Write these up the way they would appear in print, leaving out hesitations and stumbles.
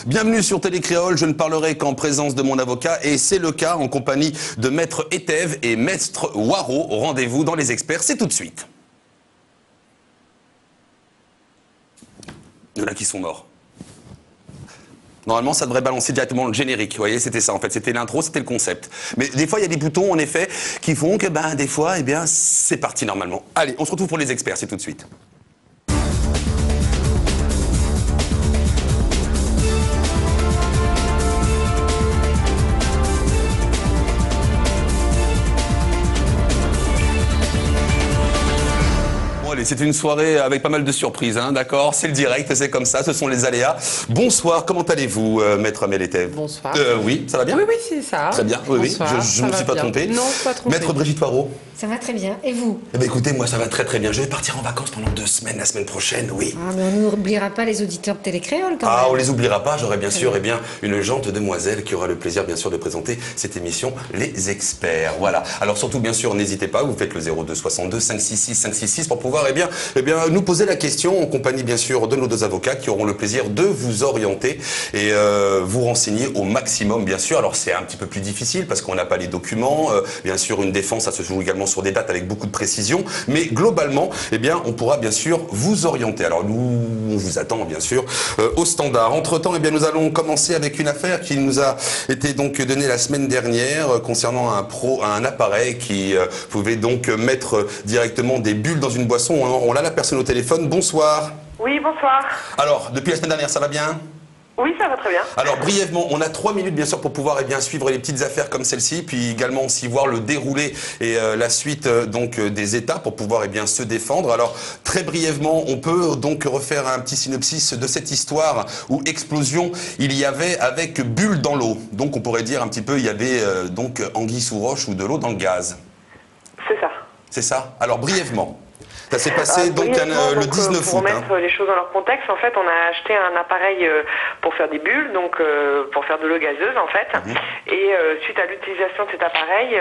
Bienvenue sur Télécréole, je ne parlerai qu'en présence de mon avocat et c'est le cas en compagnie de Maître Etève et Maître Waro. Rendez-vous dans Les Experts, c'est tout de suite. Il y en a qui sont morts. Normalement, ça devrait balancer directement le générique. Vous voyez, c'était ça en fait. C'était l'intro, c'était le concept. Mais des fois, il y a des boutons, en effet, qui font que, des fois, c'est parti normalement. Allez, on se retrouve pour Les Experts, c'est tout de suite. C'est une soirée avec pas mal de surprises, hein, d'accord? C'est le direct, c'est comme ça, ce sont les aléas. Bonsoir, comment allez-vous, Maître Amel Etève? Bonsoir. Oui, ça va bien? Oui, c'est ça. Très bien, oui, Bonsoir, je ne me suis pas trompé. Non, pas trompé. Maître Brigitte Waro? Ça va très bien. Et vous? Eh bien, écoutez, moi, ça va très bien. Je vais partir en vacances pendant 2 semaines, la semaine prochaine, oui. Ah, mais on n'oubliera pas les auditeurs de Télécréole, quand même. Ah, on les oubliera pas. J'aurai bien sûr une gente demoiselle qui aura le plaisir, bien sûr, de présenter cette émission, Les Experts. Voilà. Alors, surtout, bien sûr, n'hésitez pas. Vous faites le 02 62 566 566 pour pouvoir, nous poser la question en compagnie, bien sûr, de nos 2 avocats qui auront le plaisir de vous orienter et vous renseigner au maximum, bien sûr. Alors, c'est un petit peu plus difficile parce qu'on n'a pas les documents. Bien sûr, une défense, ça se joue également sur des dates avec beaucoup de précision. Mais globalement, on pourra, bien sûr, vous orienter. Alors, nous, on vous attend, bien sûr, au standard. Entre-temps, nous allons commencer avec une affaire qui nous a été donc donnée la semaine dernière concernant un appareil qui pouvait donc mettre directement des bulles dans une boisson. On a la personne au téléphone. Bonsoir. Oui, bonsoir. Alors, depuis la semaine dernière, ça va bien? Oui, ça va très bien. Alors, brièvement, on a 3 minutes, bien sûr, pour pouvoir suivre les petites affaires comme celle-ci, puis également aussi voir le déroulé et la suite des états pour pouvoir se défendre. Alors, très brièvement, on peut donc refaire un petit synopsis de cette histoire où explosion il y avait avec bulles dans l'eau. Donc, on pourrait dire un petit peu, il y avait donc anguille sous roche ou de l'eau dans le gaz. C'est ça. C'est ça? Alors, brièvement. Ça s'est passé le 19 août. Pour remettre les choses dans leur contexte, en fait, on a acheté un appareil pour faire des bulles, donc pour faire de l'eau gazeuse, en fait. Et suite à l'utilisation de cet appareil,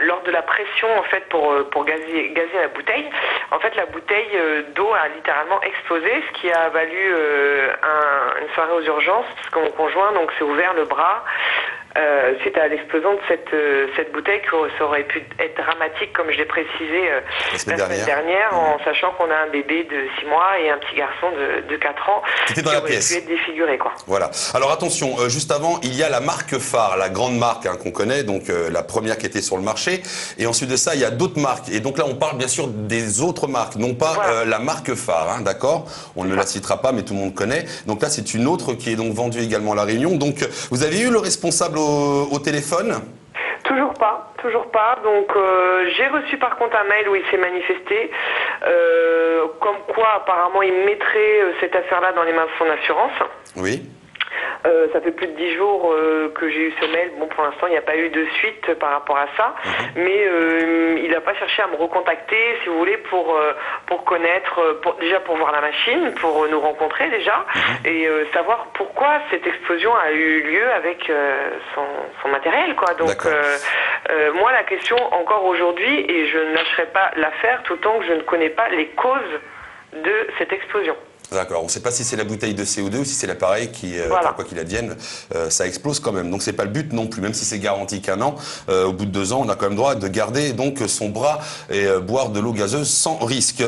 lors de la pression, en fait, pour gazer la bouteille, en fait, la bouteille d'eau a littéralement explosé, ce qui a valu une soirée aux urgences, parce que mon conjoint donc s'est ouvert le bras. Suite à l'explosion de cette bouteille, ça aurait pu être dramatique, comme je l'ai précisé la semaine dernière, en sachant qu'on a un bébé de 6 mois et un petit garçon de 4 ans qui dans la pièce. Pu être défiguré, quoi. Voilà. Alors attention, juste avant, il y a la marque phare, la grande marque qu'on connaît, donc la première qui était sur le marché. Et ensuite de ça, il y a d'autres marques. Et donc là, on parle bien sûr des autres marques, non pas la marque phare, d'accord? On ne la citera pas, mais tout le monde connaît. Donc là, c'est une autre qui est donc vendue également à La Réunion. Donc, vous avez eu le responsable au téléphone? Toujours pas. Donc j'ai reçu par contre un mail où il s'est manifesté, comme quoi apparemment il mettrait cette affaire-là dans les mains de son assurance. Oui. Ça fait plus de 10 jours que j'ai eu ce mail. Bon, pour l'instant, il n'y a pas eu de suite par rapport à ça. Mais il n'a pas cherché à me recontacter, si vous voulez, pour connaître, déjà pour voir la machine, pour nous rencontrer déjà, et savoir pourquoi cette explosion a eu lieu avec son matériel, quoi. Donc, moi, la question, encore aujourd'hui, et je ne lâcherai pas l'affaire tout tant que je ne connais pas les causes de cette explosion. D'accord, on ne sait pas si c'est la bouteille de CO2 ou si c'est l'appareil qui, quoi qu'il advienne, ça explose quand même. Donc c'est pas le but non plus, même si c'est garanti qu'1 an, au bout de 2 ans, on a quand même droit de garder donc son bras et boire de l'eau gazeuse sans risque.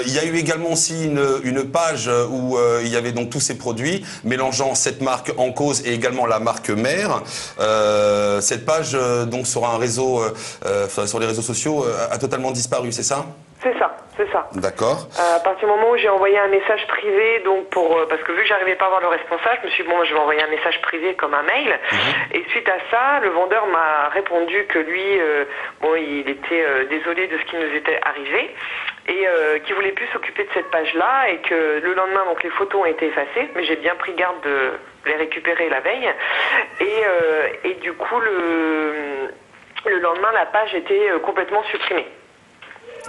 Il y a eu également aussi une page où il y avait donc tous ces produits, mélangeant cette marque en cause et également la marque mère. Cette page donc sur un réseau, sur les réseaux sociaux, a totalement disparu, c'est ça? C'est ça. D'accord. À partir du moment où j'ai envoyé un message privé, donc parce que vu que j'arrivais pas à voir le responsable, je me suis dit bon, je vais envoyer un message privé comme un mail. Et suite à ça, le vendeur m'a répondu que lui, il était désolé de ce qui nous était arrivé et qu'il voulait plus s'occuper de cette page-là et que le lendemain, donc les photos ont été effacées, mais j'ai bien pris garde de les récupérer la veille. Et du coup, le lendemain, la page était complètement supprimée.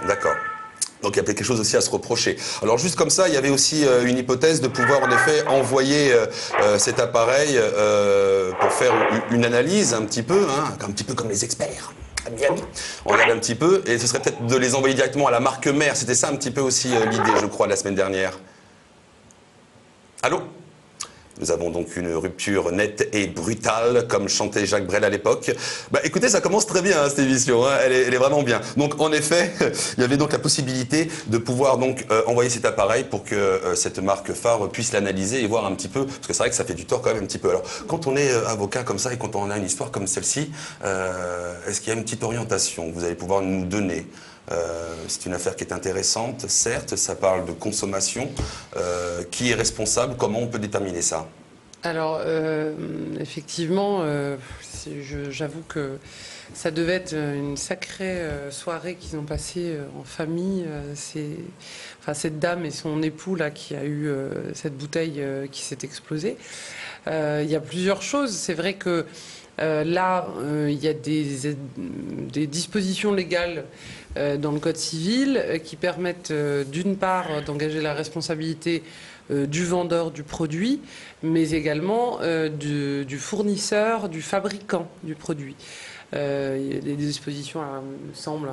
D'accord. Donc il y a quelque chose aussi à se reprocher. Alors juste comme ça, il y avait aussi une hypothèse de pouvoir en effet envoyer cet appareil pour faire une analyse un petit peu comme les experts. On regarde un petit peu et ce serait peut-être de les envoyer directement à la marque mère. C'était ça un petit peu aussi l'idée, je crois, la semaine dernière. Allô ? Nous avons donc une rupture nette et brutale, comme chantait Jacques Brel à l'époque. Bah, écoutez, ça commence très bien, hein, cette émission, hein, elle est vraiment bien. Donc, en effet, il y avait donc la possibilité de pouvoir donc envoyer cet appareil pour que cette marque phare puisse l'analyser et voir un petit peu, parce que c'est vrai que ça fait du tort quand même un petit peu. Alors, quand on est avocat comme ça et quand on a une histoire comme celle-ci, est-ce qu'il y a une petite orientation que vous allez pouvoir nous donner? C'est une affaire qui est intéressante, certes, ça parle de consommation. Qui est responsable? Comment on peut déterminer ça? Alors, effectivement, j'avoue que ça devait être une sacrée soirée qu'ils ont passée en famille. Cette dame et son époux là, qui a eu cette bouteille qui s'est explosée. Il y a plusieurs choses. C'est vrai que là, il y a des dispositions légales dans le Code civil qui permettent d'une part d'engager la responsabilité du vendeur du produit, mais également du fournisseur, du fabricant du produit. Il y a des dispositions, il me semble,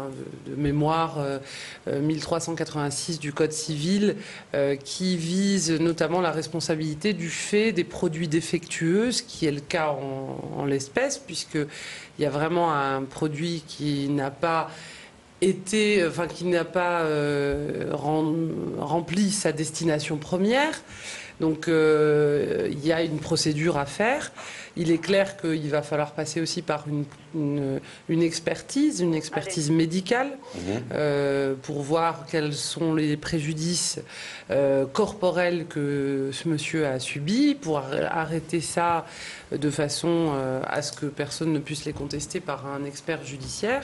de mémoire 1386 du Code civil qui visent notamment la responsabilité du fait des produits défectueux, ce qui est le cas en l'espèce, puisqu'il y a vraiment un produit qui n'a pas rempli sa destination première. Donc il y a une procédure à faire. Il est clair qu'il va falloir passer aussi par une expertise médicale pour voir quels sont les préjudices corporels que ce monsieur a subis, pour arrêter ça de façon à ce que personne ne puisse les contester par un expert judiciaire.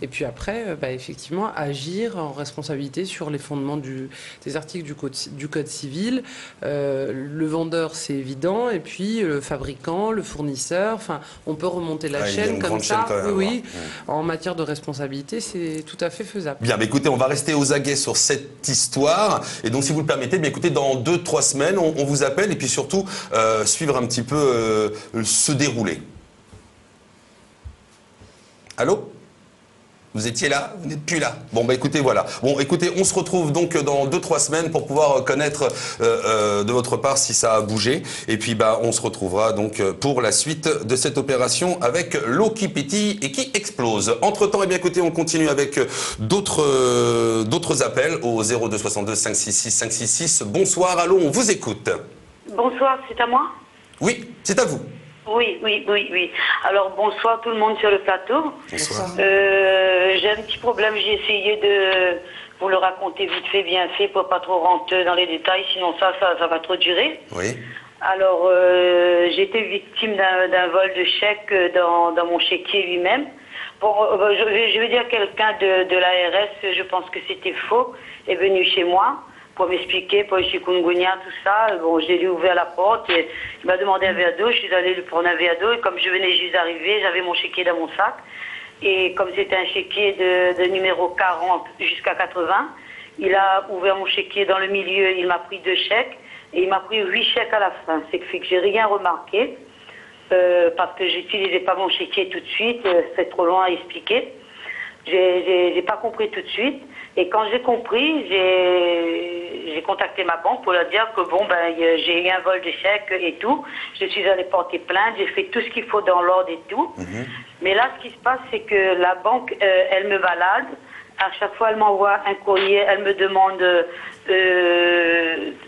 Et puis après, effectivement, agir en responsabilité sur les fondements des articles du Code civil. Le vendeur, c'est évident, et puis le fabricant, le fournisseur, on peut remonter la chaîne comme ça. Oui, en matière de responsabilité, c'est tout à fait faisable. Bien, mais écoutez, on va rester aux aguets sur cette histoire. Et donc, si vous le permettez, écoutez, dans 2-3 semaines, on vous appelle et puis surtout suivre un petit peu se dérouler. Allô ? Vous étiez là, vous n'êtes plus là. Bon, écoutez, voilà. Bon, écoutez, on se retrouve donc dans 2-3 semaines pour pouvoir connaître de votre part si ça a bougé. Et puis, on se retrouvera donc pour la suite de cette opération avec l'eau qui pétille et qui explose. Entre-temps, écoutez, on continue avec d'autres appels au 02 62 566 566. Bonsoir, allô, on vous écoute. Bonsoir, c'est à moi? Oui, c'est à vous. Oui. Alors, bonsoir tout le monde sur le plateau. Bonsoir. J'ai un petit problème, j'ai essayé de vous le raconter vite fait, bien fait, pour pas trop rentrer dans les détails, sinon ça va trop durer. Oui. Alors, j'ai été victime d'un vol de chèque dans mon chéquier lui-même. Je veux dire, quelqu'un de l'ARS, je pense que c'était faux, est venu chez moi pour m'expliquer, pour le chikungunya, tout ça. Bon, j'ai lui ouvert la porte et il m'a demandé un verre d'eau. Je suis allée lui prendre un verre d'eau et comme je venais juste d'arriver, j'avais mon chéquier dans mon sac. Et comme c'était un chéquier de numéro 40 jusqu'à 80, il a ouvert mon chéquier dans le milieu, il m'a pris 2 chèques et il m'a pris 8 chèques à la fin. C'est que j'ai rien remarqué parce que j'utilisais pas mon chéquier tout de suite, c'est trop loin à expliquer. J'ai pas compris tout de suite. Et quand j'ai compris, j'ai contacté ma banque pour leur dire que j'ai eu un vol de chèque et tout. Je suis allée porter plainte, j'ai fait tout ce qu'il faut dans l'ordre et tout. Mais là, ce qui se passe, c'est que la banque, elle me balade. À chaque fois, elle m'envoie un courrier, elle me demande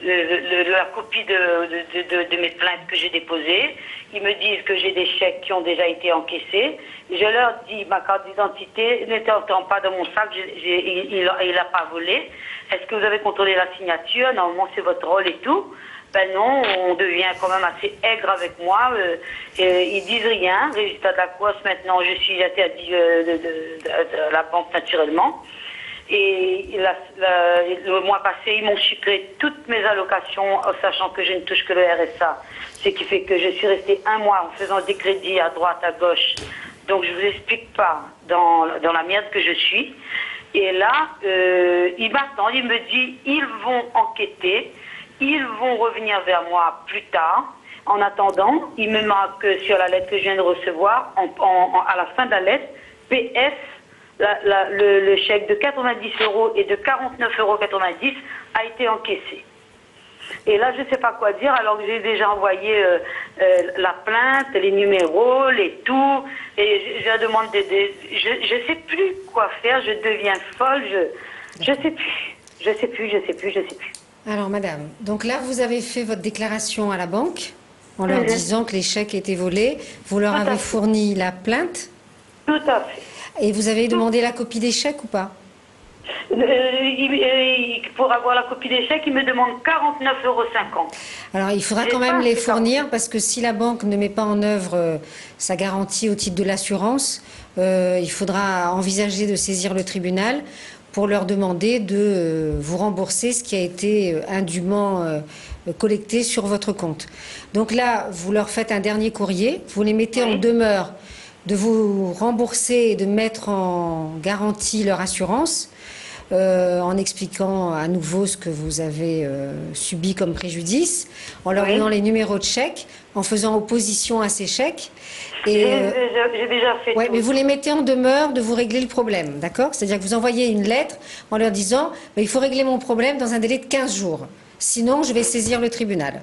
la copie de mes plaintes que j'ai déposées. Ils me disent que j'ai des chèques qui ont déjà été encaissés. Je leur dis, ma carte d'identité n'étant pas dans mon sac, il n'a pas volé. Est-ce que vous avez contrôlé la signature? Normalement, c'est votre rôle et tout. Ben non, on devient quand même assez aigre avec moi. Ils disent rien. Résultat de la course, maintenant, je suis interdit de la banque naturellement. Et le mois passé, ils m'ont chiffré toutes mes allocations, sachant que je ne touche que le RSA. Ce qui fait que je suis restée 1 mois en faisant des crédits à droite, à gauche. Donc je ne vous explique pas dans la merde que je suis. Et là, ils m'attendent, ils me disent, ils vont enquêter. Ils vont revenir vers moi plus tard. En attendant, il me marque sur la lettre que je viens de recevoir, à la fin de la lettre, PS, le chèque de 90 € et de 49,90 € a été encaissé. Et là, je ne sais pas quoi dire, alors que j'ai déjà envoyé la plainte, les numéros, les tout, et je demande d'aider. Je ne sais plus quoi faire, je deviens folle, je sais plus. Je sais plus. Alors, madame, donc là, vous avez fait votre déclaration à la banque en leur disant que les chèques étaient volés. Vous leur avez fourni la plainte. Tout à fait. Et vous avez demandé la copie des chèques ou pas? Pour avoir la copie des chèques, il me demande 49,50 €. Alors, il faudra quand même les fournir parce que si la banque ne met pas en œuvre sa garantie au titre de l'assurance, il faudra envisager de saisir le tribunal pour leur demander de vous rembourser ce qui a été indûment collecté sur votre compte. Donc là, vous leur faites un dernier courrier, vous les mettez en demeure de vous rembourser et de mettre en garantie leur assurance, en expliquant à nouveau ce que vous avez subi comme préjudice, en leur donnant les numéros de chèques, en faisant opposition à ces chèques. J'ai déjà fait ouais, tout. mais vous les mettez en demeure de vous régler le problème, d'accord? C'est-à-dire que vous envoyez une lettre en leur disant il faut régler mon problème dans un délai de 15 jours. Sinon, je vais saisir le tribunal.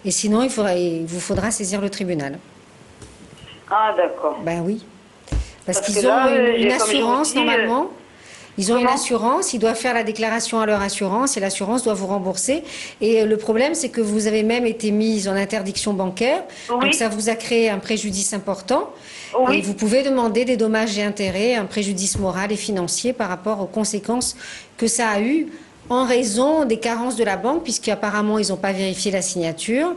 Et sinon, il vous faudra saisir le tribunal. Ah, d'accord. Ben oui. Parce qu'ils que ont là, une comme assurance, je vous dis, normalement. Ils ont une comment assurance, ils doivent faire la déclaration à leur assurance et l'assurance doit vous rembourser. Et le problème, c'est que vous avez même été mise en interdiction bancaire. Oui. Donc ça vous a créé un préjudice important. Oui. Et vous pouvez demander des dommages et intérêts, un préjudice moral et financier par rapport aux conséquences que ça a eu en raison des carences de la banque, puisqu'apparemment, ils n'ont pas vérifié la signature,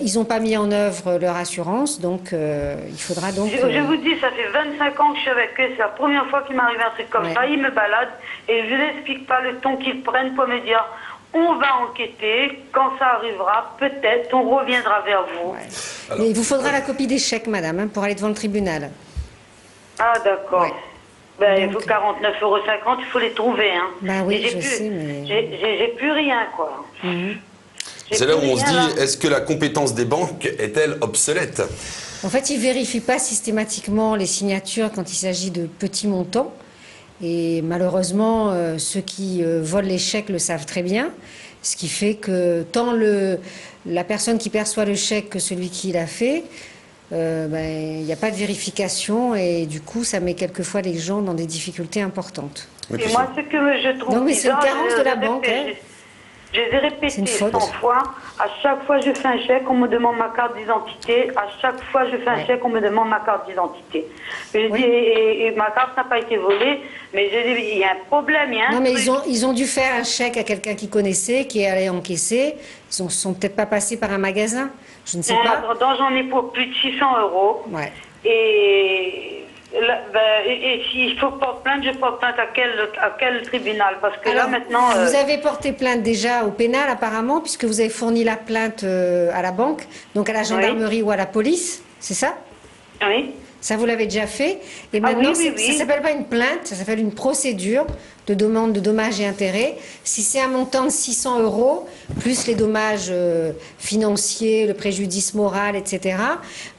ils n'ont pas mis en œuvre leur assurance, donc il faudra donc... Je vous dis, ça fait 25 ans que je suis avec eux, c'est la première fois qu'il m'arrive un truc comme ça, ils me baladent, et je n'explique pas le ton qu'ils prennent pour me dire, on va enquêter, quand ça arrivera, peut-être, on reviendra vers vous. Ouais. Alors, mais il vous faudra la copie des chèques, madame, hein, pour aller devant le tribunal. Ah, d'accord. Ouais. Ben, il faut 49,50 €, il faut les trouver. Hein. Ben oui, je sais, mais... J'ai plus rien, quoi. C'est là où on se dit, est-ce que la compétence des banques est-elle obsolète? En fait, ils ne vérifient pas systématiquement les signatures quand il s'agit de petits montants. Et malheureusement, ceux qui volent les chèques le savent très bien. Ce qui fait que tant la personne qui perçoit le chèque que celui qui l'a fait, il n'y a pas de vérification et du coup, ça met quelquefois les gens dans des difficultés importantes. Et moi, ce que je trouve donc, mais c'est une carence de la banque. Je les ai répétés 100 fois. À chaque fois que je fais un chèque, on me demande ma carte d'identité. À chaque fois que je fais un chèque, on me demande ma carte d'identité. Et ma carte n'a pas été volée, mais je dis, il y a un problème. Non, mais ils ont dû faire un chèque à quelqu'un qui connaissait, qui est allé encaisser. Ils ne sont peut-être pas passés par un magasin. Je ne sais pas. J'en ai pour plus de 600 €. Ouais. Et s'il faut porter plainte, je porte plainte à quel tribunal? Parce que alors, là, maintenant... Vous avez porté plainte déjà au pénal, apparemment, puisque vous avez fourni la plainte à la banque, donc à la gendarmerie ou à la police, c'est ça? Oui. Ça, vous l'avez déjà fait. Et maintenant, ça ne s'appelle pas une plainte, ça s'appelle une procédure de demande de dommages et intérêts. Si c'est un montant de 600 €, plus les dommages financiers, le préjudice moral, etc.,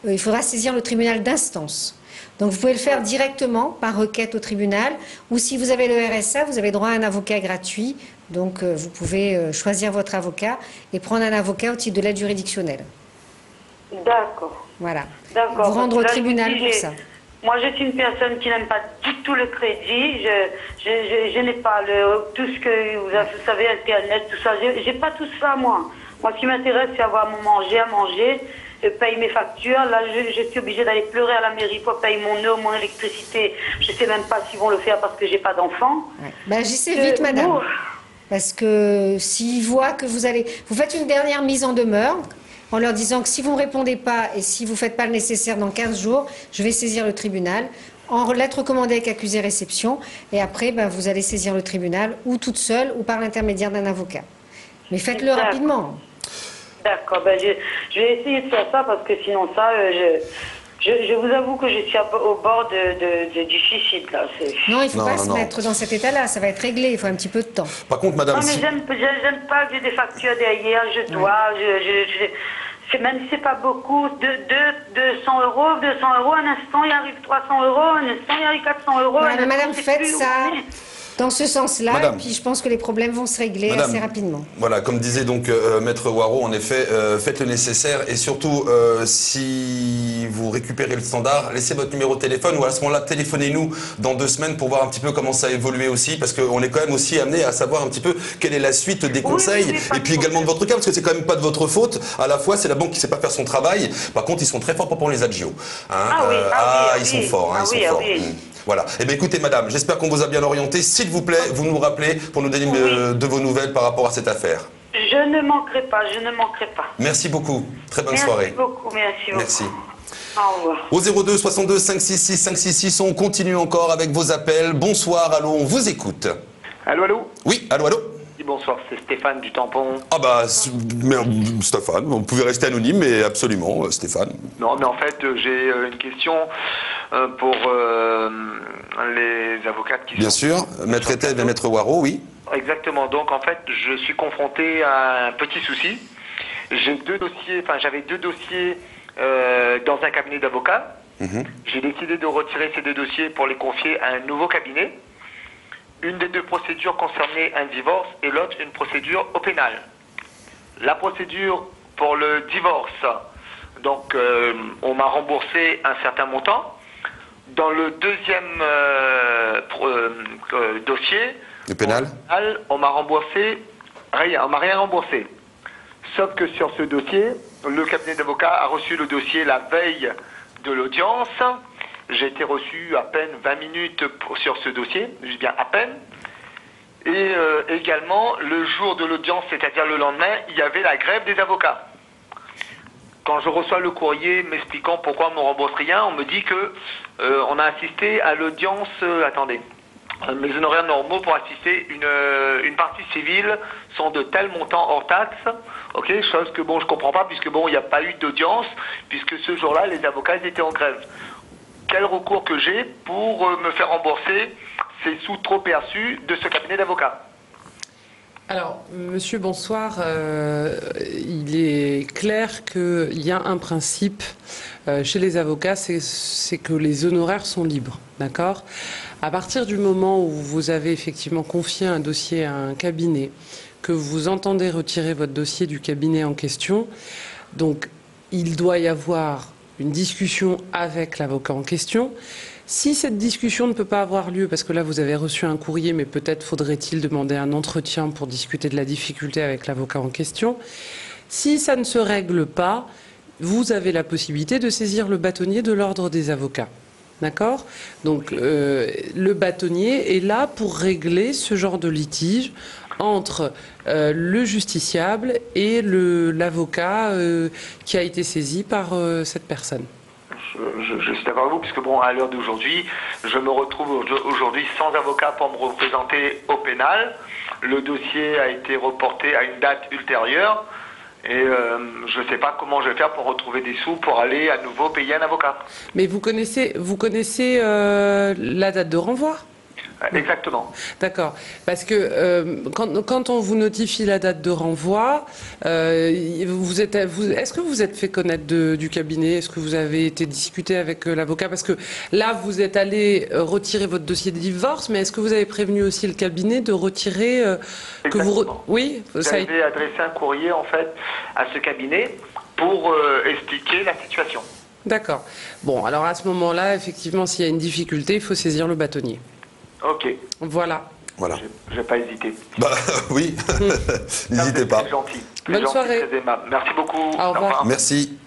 il faudra saisir le tribunal d'instance. Donc, vous pouvez le faire directement par requête au tribunal, ou si vous avez le RSA, vous avez droit à un avocat gratuit. Donc, vous pouvez choisir votre avocat et prendre un avocat au titre de l'aide juridictionnelle. D'accord. Voilà. D'accord. Vous rendre au tribunal pour ça. Moi, je suis une personne qui n'aime pas du tout le crédit. Je n'ai pas tout ce que vous savez, Internet, tout ça. J'ai pas tout ça, moi. Moi, ce qui m'intéresse, c'est avoir à manger, payer mes factures. Là, je suis obligée d'aller pleurer à la mairie pour payer mon eau, mon électricité. Je sais même pas s'ils vont le faire parce que j'ai pas d'enfants. Ouais. Ben, j'essaie vite, madame. Parce que s'ils voient que vous faites une dernière mise en demeure en leur disant que si vous ne répondez pas et si vous ne faites pas le nécessaire dans 15 jours, je vais saisir le tribunal en lettre recommandée avec accusé réception. Et après, vous allez saisir le tribunal ou toute seule ou par l'intermédiaire d'un avocat. Mais faites-le rapidement. D'accord. Je vais essayer de faire ça parce que sinon ça, je vous avoue que je suis au bord du suicide là. Non, il ne faut pas se mettre dans cet état-là. Ça va être réglé. Il faut un petit peu de temps. Par contre, madame... Non, mais j'aime pas que j'ai des factures derrière. Je dois... Même si c'est pas beaucoup, 200 €, un instant il arrive 300 €, un instant il arrive 400 €. Madame, faites ça. dans ce sens-là. Madame. Et puis je pense que les problèmes vont se régler Madame, assez rapidement. Voilà, comme disait donc Maître Waro, en effet, faites le nécessaire et surtout, si vous récupérez le standard, laissez votre numéro de téléphone ou à ce moment-là, téléphonez-nous dans 2 semaines pour voir un petit peu comment ça a évolué aussi, parce qu'on est quand même aussi amené à savoir un petit peu quelle est la suite des conseils et puis également de votre cas, parce que c'est quand même pas de votre faute. À la fois, c'est la banque qui sait pas faire son travail. Par contre, ils sont très forts pour prendre les agios. Hein, ils sont forts. Hein, ils sont forts. Voilà. Eh bien, écoutez, madame, j'espère qu'on vous a bien orienté. S'il vous plaît, vous nous rappelez pour nous donner de vos nouvelles par rapport à cette affaire. Je ne manquerai pas, je ne manquerai pas. Merci beaucoup. Très bonne soirée. Merci beaucoup. Merci. Au revoir. Au 02 62 566 566, on continue encore avec vos appels. Bonsoir, allô, on vous écoute. Allô, allô? Oui, allô, allô? Bonsoir, c'est Stéphane du Tampon. Ah bah, Stéphane, vous pouvez rester anonyme, mais absolument, Stéphane. Non, mais en fait, j'ai une question pour les avocates qui Bien sont... sûr, Maître Etel et Maître Waro, oui. Exactement, donc en fait, je suis confronté à un petit souci. J'avais 2 dossiers dans un cabinet d'avocats. J'ai décidé de retirer ces 2 dossiers pour les confier à un nouveau cabinet. Une des 2 procédures concernait un divorce et l'autre une procédure au pénal. La procédure pour le divorce, donc on m'a remboursé un certain montant. Dans le deuxième dossier, le pénal, on m'a remboursé rien, on m'a rien remboursé. Sauf que sur ce dossier, le cabinet d'avocats a reçu le dossier la veille de l'audience. J'ai été reçu à peine 20 minutes sur ce dossier, je dis bien à peine. Et également, le jour de l'audience, c'est-à-dire le lendemain, il y avait la grève des avocats. Quand je reçois le courrier m'expliquant pourquoi on ne me rembourse rien, on me dit que on a assisté à l'audience... attendez. Mes honoraires normaux pour assister une partie civile sont de tel montant hors taxe, ok, chose que bon je comprends pas puisque bon il n'y a pas eu d'audience puisque ce jour-là les avocats étaient en grève. Quel recours que j'ai pour me faire rembourser ces sous trop perçus de ce cabinet d'avocats? Alors, monsieur, bonsoir. Il est clair qu'il y a un principe chez les avocats, c'est que les honoraires sont libres, d'accord? À partir du moment où vous avez effectivement confié un dossier à un cabinet, que vous entendez retirer votre dossier du cabinet en question, donc il doit y avoir une discussion avec l'avocat en question. Si cette discussion ne peut pas avoir lieu, parce que là vous avez reçu un courrier, mais peut-être faudrait-il demander un entretien pour discuter de la difficulté avec l'avocat en question. Si ça ne se règle pas, vous avez la possibilité de saisir le bâtonnier de l'ordre des avocats. D'accord? Donc le bâtonnier est là pour régler ce genre de litige entre le justiciable et l'avocat qui a été saisi par cette personne. Je suis d'accord avec vous, puisque bon, à l'heure d'aujourd'hui, je me retrouve aujourd'hui sans avocat pour me représenter au pénal. Le dossier a été reporté à une date ultérieure et je ne sais pas comment je vais faire pour retrouver des sous pour aller à nouveau payer un avocat. Mais vous connaissez la date de renvoi ? Exactement. D'accord. Parce que quand on vous notifie la date de renvoi, est-ce que vous êtes fait connaître du cabinet? Est-ce que vous avez été discuté avec l'avocat? Parce que là, vous êtes allé retirer votre dossier de divorce, mais est-ce que vous avez prévenu aussi le cabinet de retirer que vous... Oui, j'avais adressé un courrier en fait à ce cabinet pour expliquer la situation. D'accord. Bon, alors à ce moment-là, effectivement, s'il y a une difficulté, il faut saisir le bâtonnier. Ok. Voilà. Voilà. Je vais pas hésiter. Bah oui, n'hésitez pas. C'est gentil. Bonne soirée. Très aimable. Merci beaucoup. Au revoir. Merci.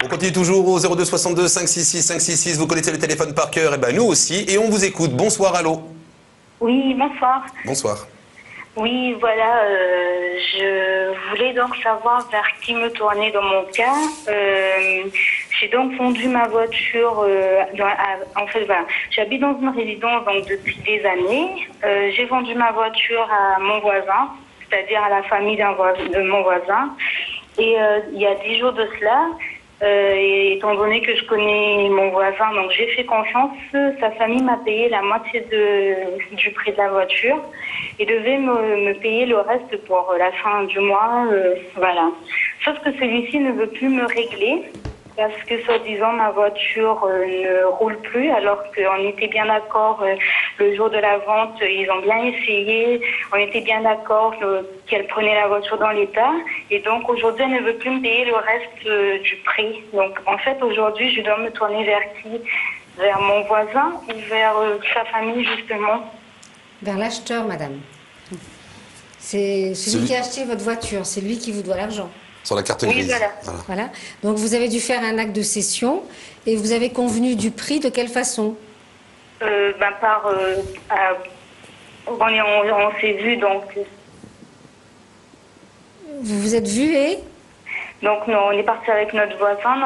On continue toujours au 02 62 566 566. Vous connaissez le téléphone par cœur, et ben nous aussi, et on vous écoute. Bonsoir, allô. Oui, bonsoir. Bonsoir. Oui, voilà, je voulais donc savoir vers qui me tourner dans mon cas. J'ai donc vendu ma voiture. En fait, voilà, j'habite dans une résidence donc depuis des années. J'ai vendu ma voiture à mon voisin, c'est-à-dire à la famille de mon voisin. Et il y a 10 jours de cela, et étant donné que je connais mon voisin, donc j'ai fait confiance, sa famille m'a payé la moitié du prix de la voiture et devait me payer le reste pour la fin du mois, voilà. Sauf que celui-ci ne veut plus me régler parce que soi-disant ma voiture ne roule plus alors qu'on était bien d'accord le jour de la vente, ils ont bien essayé, on était bien d'accord qu'elle prenait la voiture dans l'état et donc aujourd'hui elle ne veut plus me payer le reste du prix. Donc en fait aujourd'hui je dois me tourner vers qui? Vers mon voisin ou vers sa famille justement? Vers l'acheteur, madame. C'est celui qui a acheté votre voiture, c'est lui qui vous doit l'argent. Sur la carte Oui, grise. Voilà. Donc vous avez dû faire un acte de cession et vous avez convenu du prix de quelle façon? On s'est vu donc. Vous vous êtes vu et? Donc on est parti avec notre voisin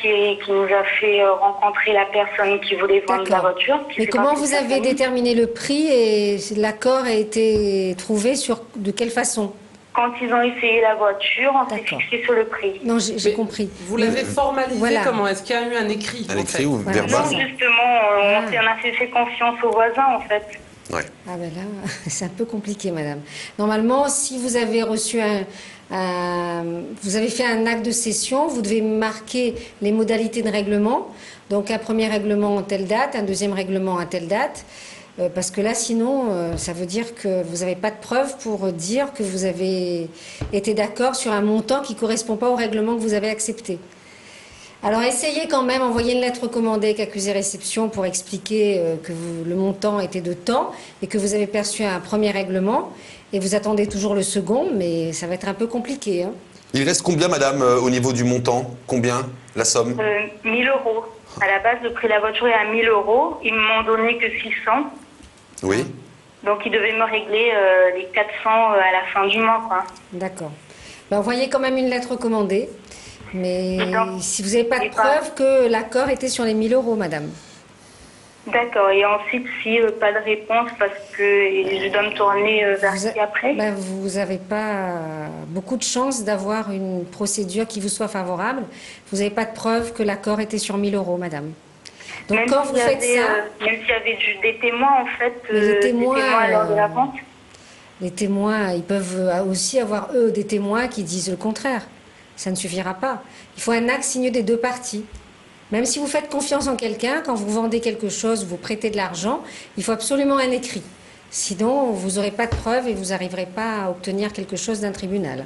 qui nous a fait rencontrer la personne qui voulait vendre la voiture. Mais comment vous avez déterminé le prix et l'accord a été trouvé de quelle façon? Quand ils ont essayé la voiture, on s'est fixé sur le prix. Non, j'ai compris. Vous l'avez formalisé comment? Est-ce qu'il y a eu un écrit? Un écrit ou verbal? Non, justement, on a fait confiance aux voisins en fait. Ouais. Ah ben là, c'est un peu compliqué, madame. Normalement, si vous avez reçu vous avez fait un acte de cession, vous devez marquer les modalités de règlement. Donc un premier règlement à telle date, un deuxième règlement à telle date. Parce que là, sinon, ça veut dire que vous n'avez pas de preuve pour dire que vous avez été d'accord sur un montant qui ne correspond pas au règlement que vous avez accepté. Alors essayez quand même, envoyer une lettre recommandée avec accusé réception pour expliquer que le montant était de temps et que vous avez perçu un premier règlement et vous attendez toujours le second, mais ça va être un peu compliqué. Hein. Il reste combien, madame, au niveau du montant? Combien, la somme? 1 000 euros. À la base, le prix de la voiture est à 1 000 euros. Ils m'ont donné que 600. Oui. Donc ils devaient me régler les 400 à la fin du mois, quoi. D'accord. Ben, envoyez quand même une lettre recommandée. Mais si vous n'avez pas de preuve que l'accord était sur les 1 000 euros, madame. D'accord. Et ensuite, si pas de réponse, parce que je dois me tourner vers qui après? Ben, vous n'avez pas beaucoup de chances d'avoir une procédure qui vous soit favorable. Vous n'avez pas de preuve que l'accord était sur 1 000 euros, madame. Donc même quand vous faites ça... même s'il y avait des témoins, en fait, les témoins, lors de la vente? Les témoins, ils peuvent aussi avoir, eux, des témoins qui disent le contraire. Ça ne suffira pas. Il faut un acte signé des deux parties. Même si vous faites confiance en quelqu'un, quand vous vendez quelque chose, vous prêtez de l'argent, il faut absolument un écrit. Sinon, vous n'aurez pas de preuves et vous n'arriverez pas à obtenir quelque chose d'un tribunal.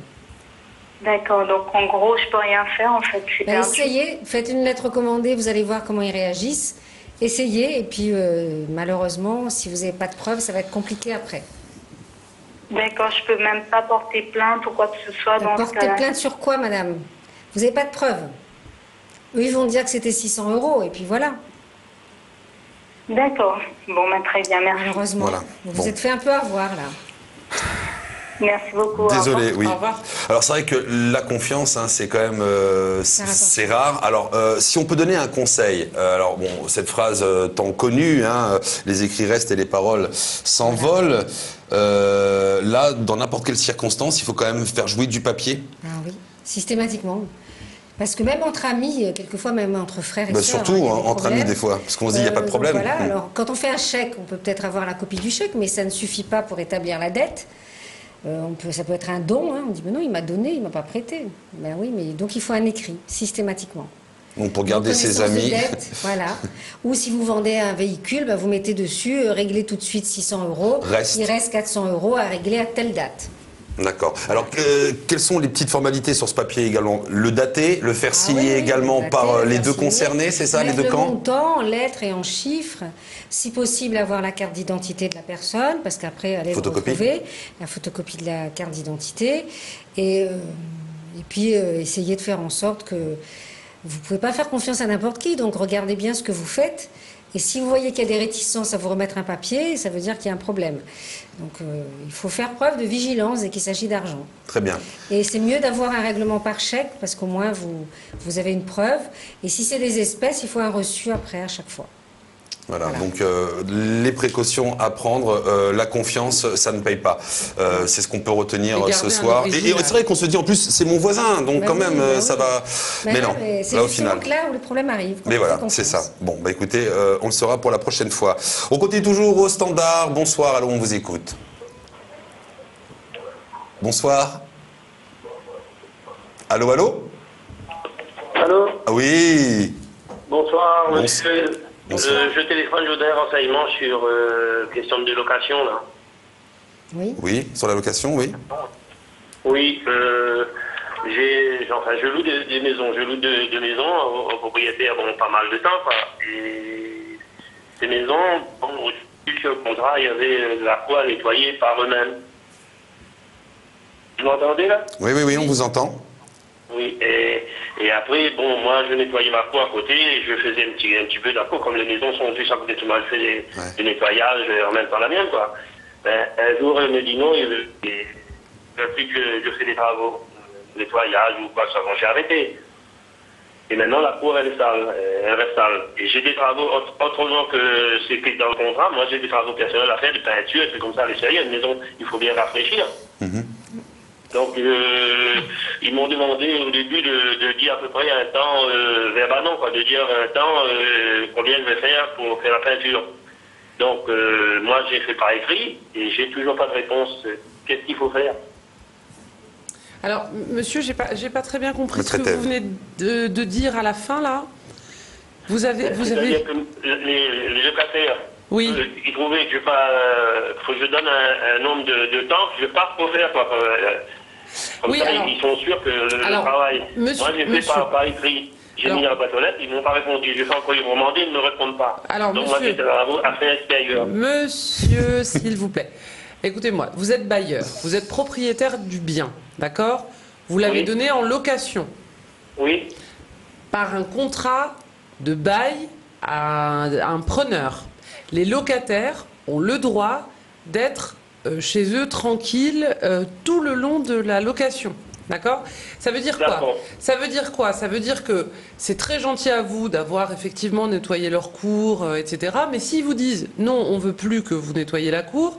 D'accord, donc en gros, je peux rien faire en fait. Essayez, faites une lettre recommandée, vous allez voir comment ils réagissent. Essayez et puis malheureusement, si vous n'avez pas de preuves, ça va être compliqué après. D'accord, je peux même pas porter plainte ou quoi que ce soit dans ce cas-là. Porter plainte sur quoi, madame? Vous n'avez pas de preuves. Eux, ils vont dire que c'était 600 euros et puis voilà. D'accord. Bon, très bien, merci. Malheureusement, voilà. Vous êtes fait un peu avoir là. Merci beaucoup. Désolé, oui. Au revoir. Alors c'est vrai que la confiance, hein, c'est quand même c'est rare. Alors si on peut donner un conseil, alors bon, cette phrase tant connue, hein, les écrits restent et les paroles s'envolent. Là, dans n'importe quelle circonstance, il faut quand même faire jouer du papier. Ah oui, systématiquement. Parce que même entre amis, quelquefois même entre frères et sœurs. Surtout entre amis des fois, parce qu'on se dit il n'y a pas de problème. Voilà, alors quand on fait un chèque, on peut peut-être avoir la copie du chèque, mais ça ne suffit pas pour établir la dette. Ça peut être un don, hein. On dit mais non, il m'a donné, il ne m'a pas prêté. Ben oui, mais donc il faut un écrit, systématiquement. Donc pour garder ses amis. Dette, voilà. Ou si vous vendez un véhicule, ben vous mettez dessus, réglez tout de suite 600 euros. Il reste 400 euros à régler à telle date. D'accord. Alors, quelles sont les petites formalités sur ce papier également? Le dater, le faire signer également par les deux concernés, c'est ça, les deux camps? Le montant en lettres et en chiffres. Si possible, avoir la carte d'identité de la personne, parce qu'après, allez le retrouver. La photocopie de la carte d'identité. Et puis, essayer de faire en sorte que vous ne pouvez pas faire confiance à n'importe qui. Donc, regardez bien ce que vous faites. Et si vous voyez qu'il y a des réticences à vous remettre un papier, ça veut dire qu'il y a un problème. Donc il faut faire preuve de vigilance dès qu'il s'agit d'argent. Très bien. Et c'est mieux d'avoir un règlement par chèque, parce qu'au moins vous avez une preuve. Et si c'est des espèces, il faut un reçu après à chaque fois. Voilà, donc les précautions à prendre, la confiance, ça ne paye pas. C'est ce qu'on peut retenir ce soir. Et c'est vrai qu'on se dit, en plus, c'est mon voisin, donc quand même, ça va... Mais non, là au final. C'est là où le problème arrive. Mais voilà, c'est ça. Bon, bah écoutez, on le saura pour la prochaine fois. On continue toujours au standard. Bonsoir, allô, on vous écoute. Bonsoir. Allô, allô? Allô? Oui. Bonsoir, monsieur. Bonsoir. Je téléphone, je voudrais un renseignement sur question de location, là. Oui. Oui, sur la location, oui. Oui, je loue des maisons. Je loue deux maisons aux propriétaires, bon, pas mal de temps, quoi. Et ces maisons, bon, sur le contrat, il y avait la cour à nettoyer par eux-mêmes. Vous m'entendez, là? Oui, oui, oui, on vous entend. Oui, et après, bon, moi, je nettoyais ma cour à côté et je faisais un petit peu de la cour, comme les maisons sont juste à côté de tout le monde, je faisais du nettoyage en même temps la mienne, quoi. Ben, un jour, elle me dit non, il veut plus que je fais des travaux, nettoyage ou quoi, ça, bon, j'ai arrêté. Et maintenant, la cour, elle est sale, elle reste sale. Et j'ai des travaux, autrement que c'est écrit dans le contrat, moi, j'ai des travaux personnels à faire, des peintures, c'est comme ça, les séries, une maison, il faut bien rafraîchir. Donc, ils m'ont demandé au début de dire à peu près un temps verbalement, quoi, de dire un temps combien je vais faire pour faire la peinture. Donc, moi, j'ai fait par écrit et j'ai toujours pas de réponse. Qu'est-ce qu'il faut faire? Alors, monsieur, j'ai pas très bien compris ce que vous venez de dire à la fin, là. Vous avez... C'est-à-dire que les locataires, oui. Ils trouvaient que faut que je donne un nombre de temps que je pars pour faire, quoi. Comme ça, alors, ils sont sûrs que le travail... Monsieur, moi, j'ai fait par écrit. J'ai mis dans la boîte aux lettres, ils m'ont pas répondu. J'ai fait un courrier romandé, ils ne me répondent pas. Alors, donc, monsieur, moi, j'ai des travaux à faire extérieur. Monsieur, s'il vous plaît, écoutez-moi, vous êtes bailleur, vous êtes propriétaire du bien, d'accord? Vous l'avez donné en location. Oui. Par un contrat de bail à un preneur. Les locataires ont le droit d'être chez eux tranquilles tout le long de la location. D'accord? Ça veut dire quoi? Ça veut dire quoi? Ça veut dire que c'est très gentil à vous d'avoir effectivement nettoyé leur cour, etc. Mais s'ils vous disent non, on veut plus que vous nettoyiez la cour,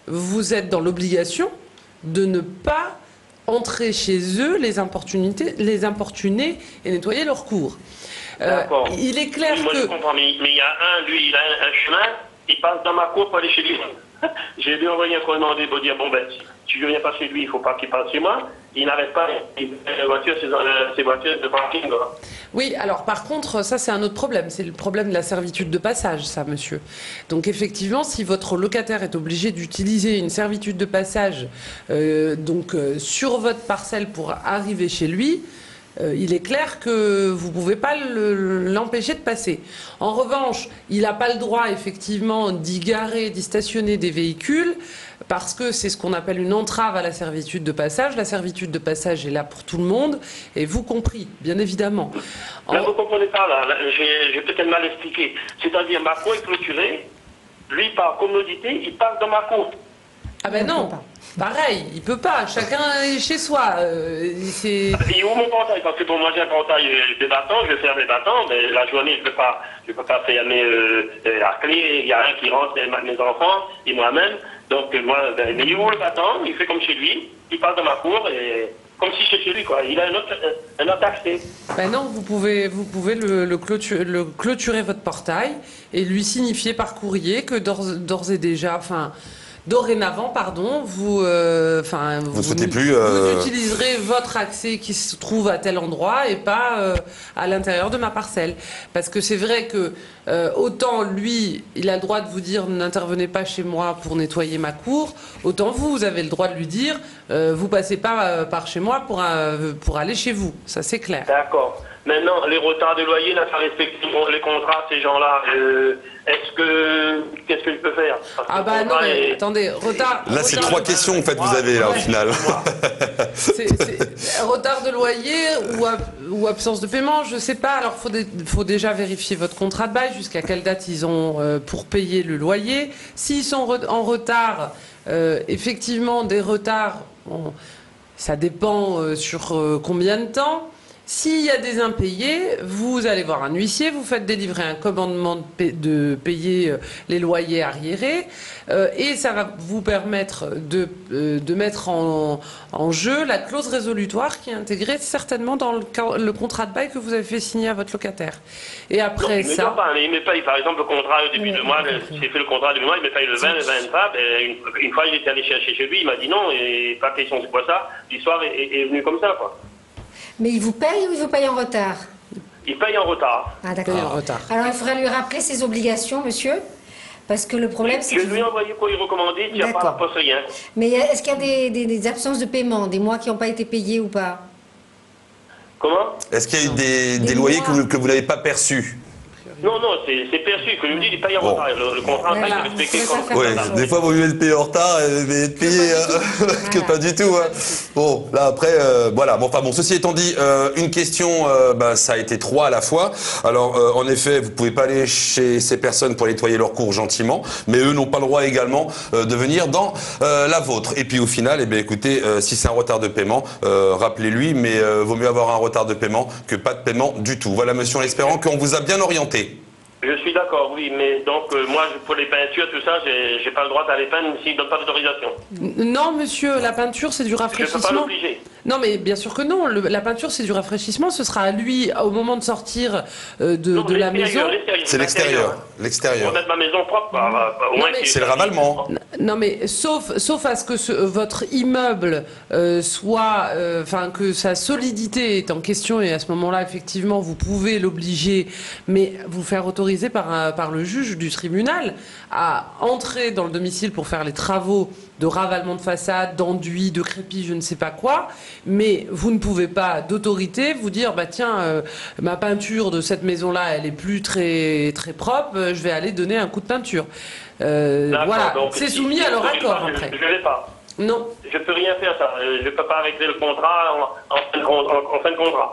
vous êtes dans l'obligation de ne pas entrer chez eux, les importuner et nettoyer leur cour. Il est clair moi, je comprends, mais il y a lui, il a un chemin, il passe dans ma cour pour aller chez lui. J'ai dû envoyer un commandé pour dire, bon ben, si je viens pas chez lui, il ne faut pas qu'il passe chez moi. Il n'arrête pas, ses voitures de parking. Quoi. Oui, alors par contre, ça c'est un autre problème. C'est le problème de la servitude de passage, ça, monsieur. Donc effectivement, si votre locataire est obligé d'utiliser une servitude de passage sur votre parcelle pour arriver chez lui, il est clair que vous ne pouvez pas l'empêcher de passer. En revanche, il n'a pas le droit effectivement d'y garer, d'y stationner des véhicules parce que c'est ce qu'on appelle une entrave à la servitude de passage. La servitude de passage est là pour tout le monde, et vous compris, bien évidemment. Là, vous ne comprenez pas, là j'ai peut-être mal expliqué. C'est-à-dire, ma cour est clôturée, lui, par commodité, il passe dans ma cour. Ah ben non, pareil, il peut pas, chacun est chez soi. Et où mon portail? Parce que pour moi j'ai un portail des bâtons, je ferme les bâtons, mais la journée je peux pas fermer la clé, il y a un qui rentre, mes enfants et moi-même. Donc moi, mais il ouvre le bâton, il fait comme chez lui, il passe dans ma cour et comme si c'était chez lui quoi. Il a un autre accès. Ben non, vous pouvez clôturer votre portail et lui signifier par courrier que d'ores et déjà, dorénavant, pardon, vous utiliserez votre accès qui se trouve à tel endroit et pas à l'intérieur de ma parcelle. Parce que c'est vrai que autant lui, il a le droit de vous dire n'intervenez pas chez moi pour nettoyer ma cour, autant vous avez le droit de lui dire vous passez pas par chez moi pour aller chez vous. Ça c'est clair. D'accord. Maintenant, les retards de loyer, là, ça respecte les contrats, ces gens-là. Qu'est-ce que je peux faire? Ah bah non, mais attendez, retard... Là, c'est 3 questions, en fait, vous avez, là, au final. Retard de loyer ou absence de paiement, je sais pas. Alors, faut déjà vérifier votre contrat de bail, jusqu'à quelle date ils ont pour payer le loyer. S'ils sont en retard, effectivement, des retards, ça dépend sur combien de temps. S'il y a des impayés, vous allez voir un huissier, vous faites délivrer un commandement de payer les loyers arriérés et ça va vous permettre de mettre en jeu la clause résolutoire qui est intégrée certainement dans le contrat de bail que vous avez fait signer à votre locataire. Et après il me paye par exemple le contrat au début de mois, j'ai fait le contrat du mois, il me paye le 20, le 25, une fois j'étais allé chercher chez lui, il m'a dit non, et pas question c'est quoi ça, l'histoire est venue comme ça quoi. Mais il vous paye ou il vous paye en retard? Il paye en retard. Ah, d'accord. En retard. Alors, il faudrait lui rappeler ses obligations, monsieur, parce que le problème, c'est Je qu'il... lui ai envoyé courrier recommandé, il n'y a pas la D'accord. poste rien. Mais est-ce qu'il y a des absences de paiement, des mois qui n'ont pas été payés ou pas? Comment? Est-ce qu'il y a eu des Des loyers mois. que vous n'avez pas perçus? Non, c'est perçu, que je vous dis, il paye en Bon. retard. Le contrat, Voilà. ça, il est respecté Faut comme faire Oui, attention. des fois, vaut mieux être payé en retard, mais être payé que Voilà. pas du tout. Hein. Bon, là, après, voilà. Bon, enfin, bon, ceci étant dit, une question, ça a été 3 à la fois. Alors, en effet, vous pouvez pas aller chez ces personnes pour nettoyer leur cour gentiment, mais eux n'ont pas le droit également de venir dans la vôtre. Et puis, au final, eh bien, écoutez, si c'est un retard de paiement, rappelez-lui, mais vaut mieux avoir un retard de paiement que pas de paiement du tout. Voilà, monsieur, en espérant qu'on vous a bien orienté. Je suis d'accord, oui, mais donc moi, pour les peintures, tout ça, j'ai pas le droit d'aller peindre s'ils ne donnent pas d'autorisation. Non, monsieur, la peinture, c'est du Je ne peux pas rafraîchissement. l'obliger. Non, mais bien sûr que non. La peinture, c'est du rafraîchissement. Ce sera à lui, au moment de sortir de la maison. C'est l'extérieur. Pour L'extérieur. mettre ma maison propre, au moins. mais- qu'il- C'est le ravalement. Non, mais sauf à ce que votre immeuble soit, enfin, que sa solidité est en question, et à ce moment-là, effectivement, vous pouvez l'obliger, mais vous faire autoriser par le juge du tribunal à entrer dans le domicile pour faire les travaux de ravalement de façade, d'enduit, de crépi, je ne sais pas quoi, mais vous ne pouvez pas d'autorité vous dire, bah tiens, ma peinture de cette maison-là, elle est plus très très propre, je vais aller donner un coup de peinture. D'accord, Voilà, donc, c'est si- soumis si à leur je accord pas, après. Je ne vais pas. Non. Je peux rien faire, ça. Je ne peux pas arrêter le contrat en fin de contrat.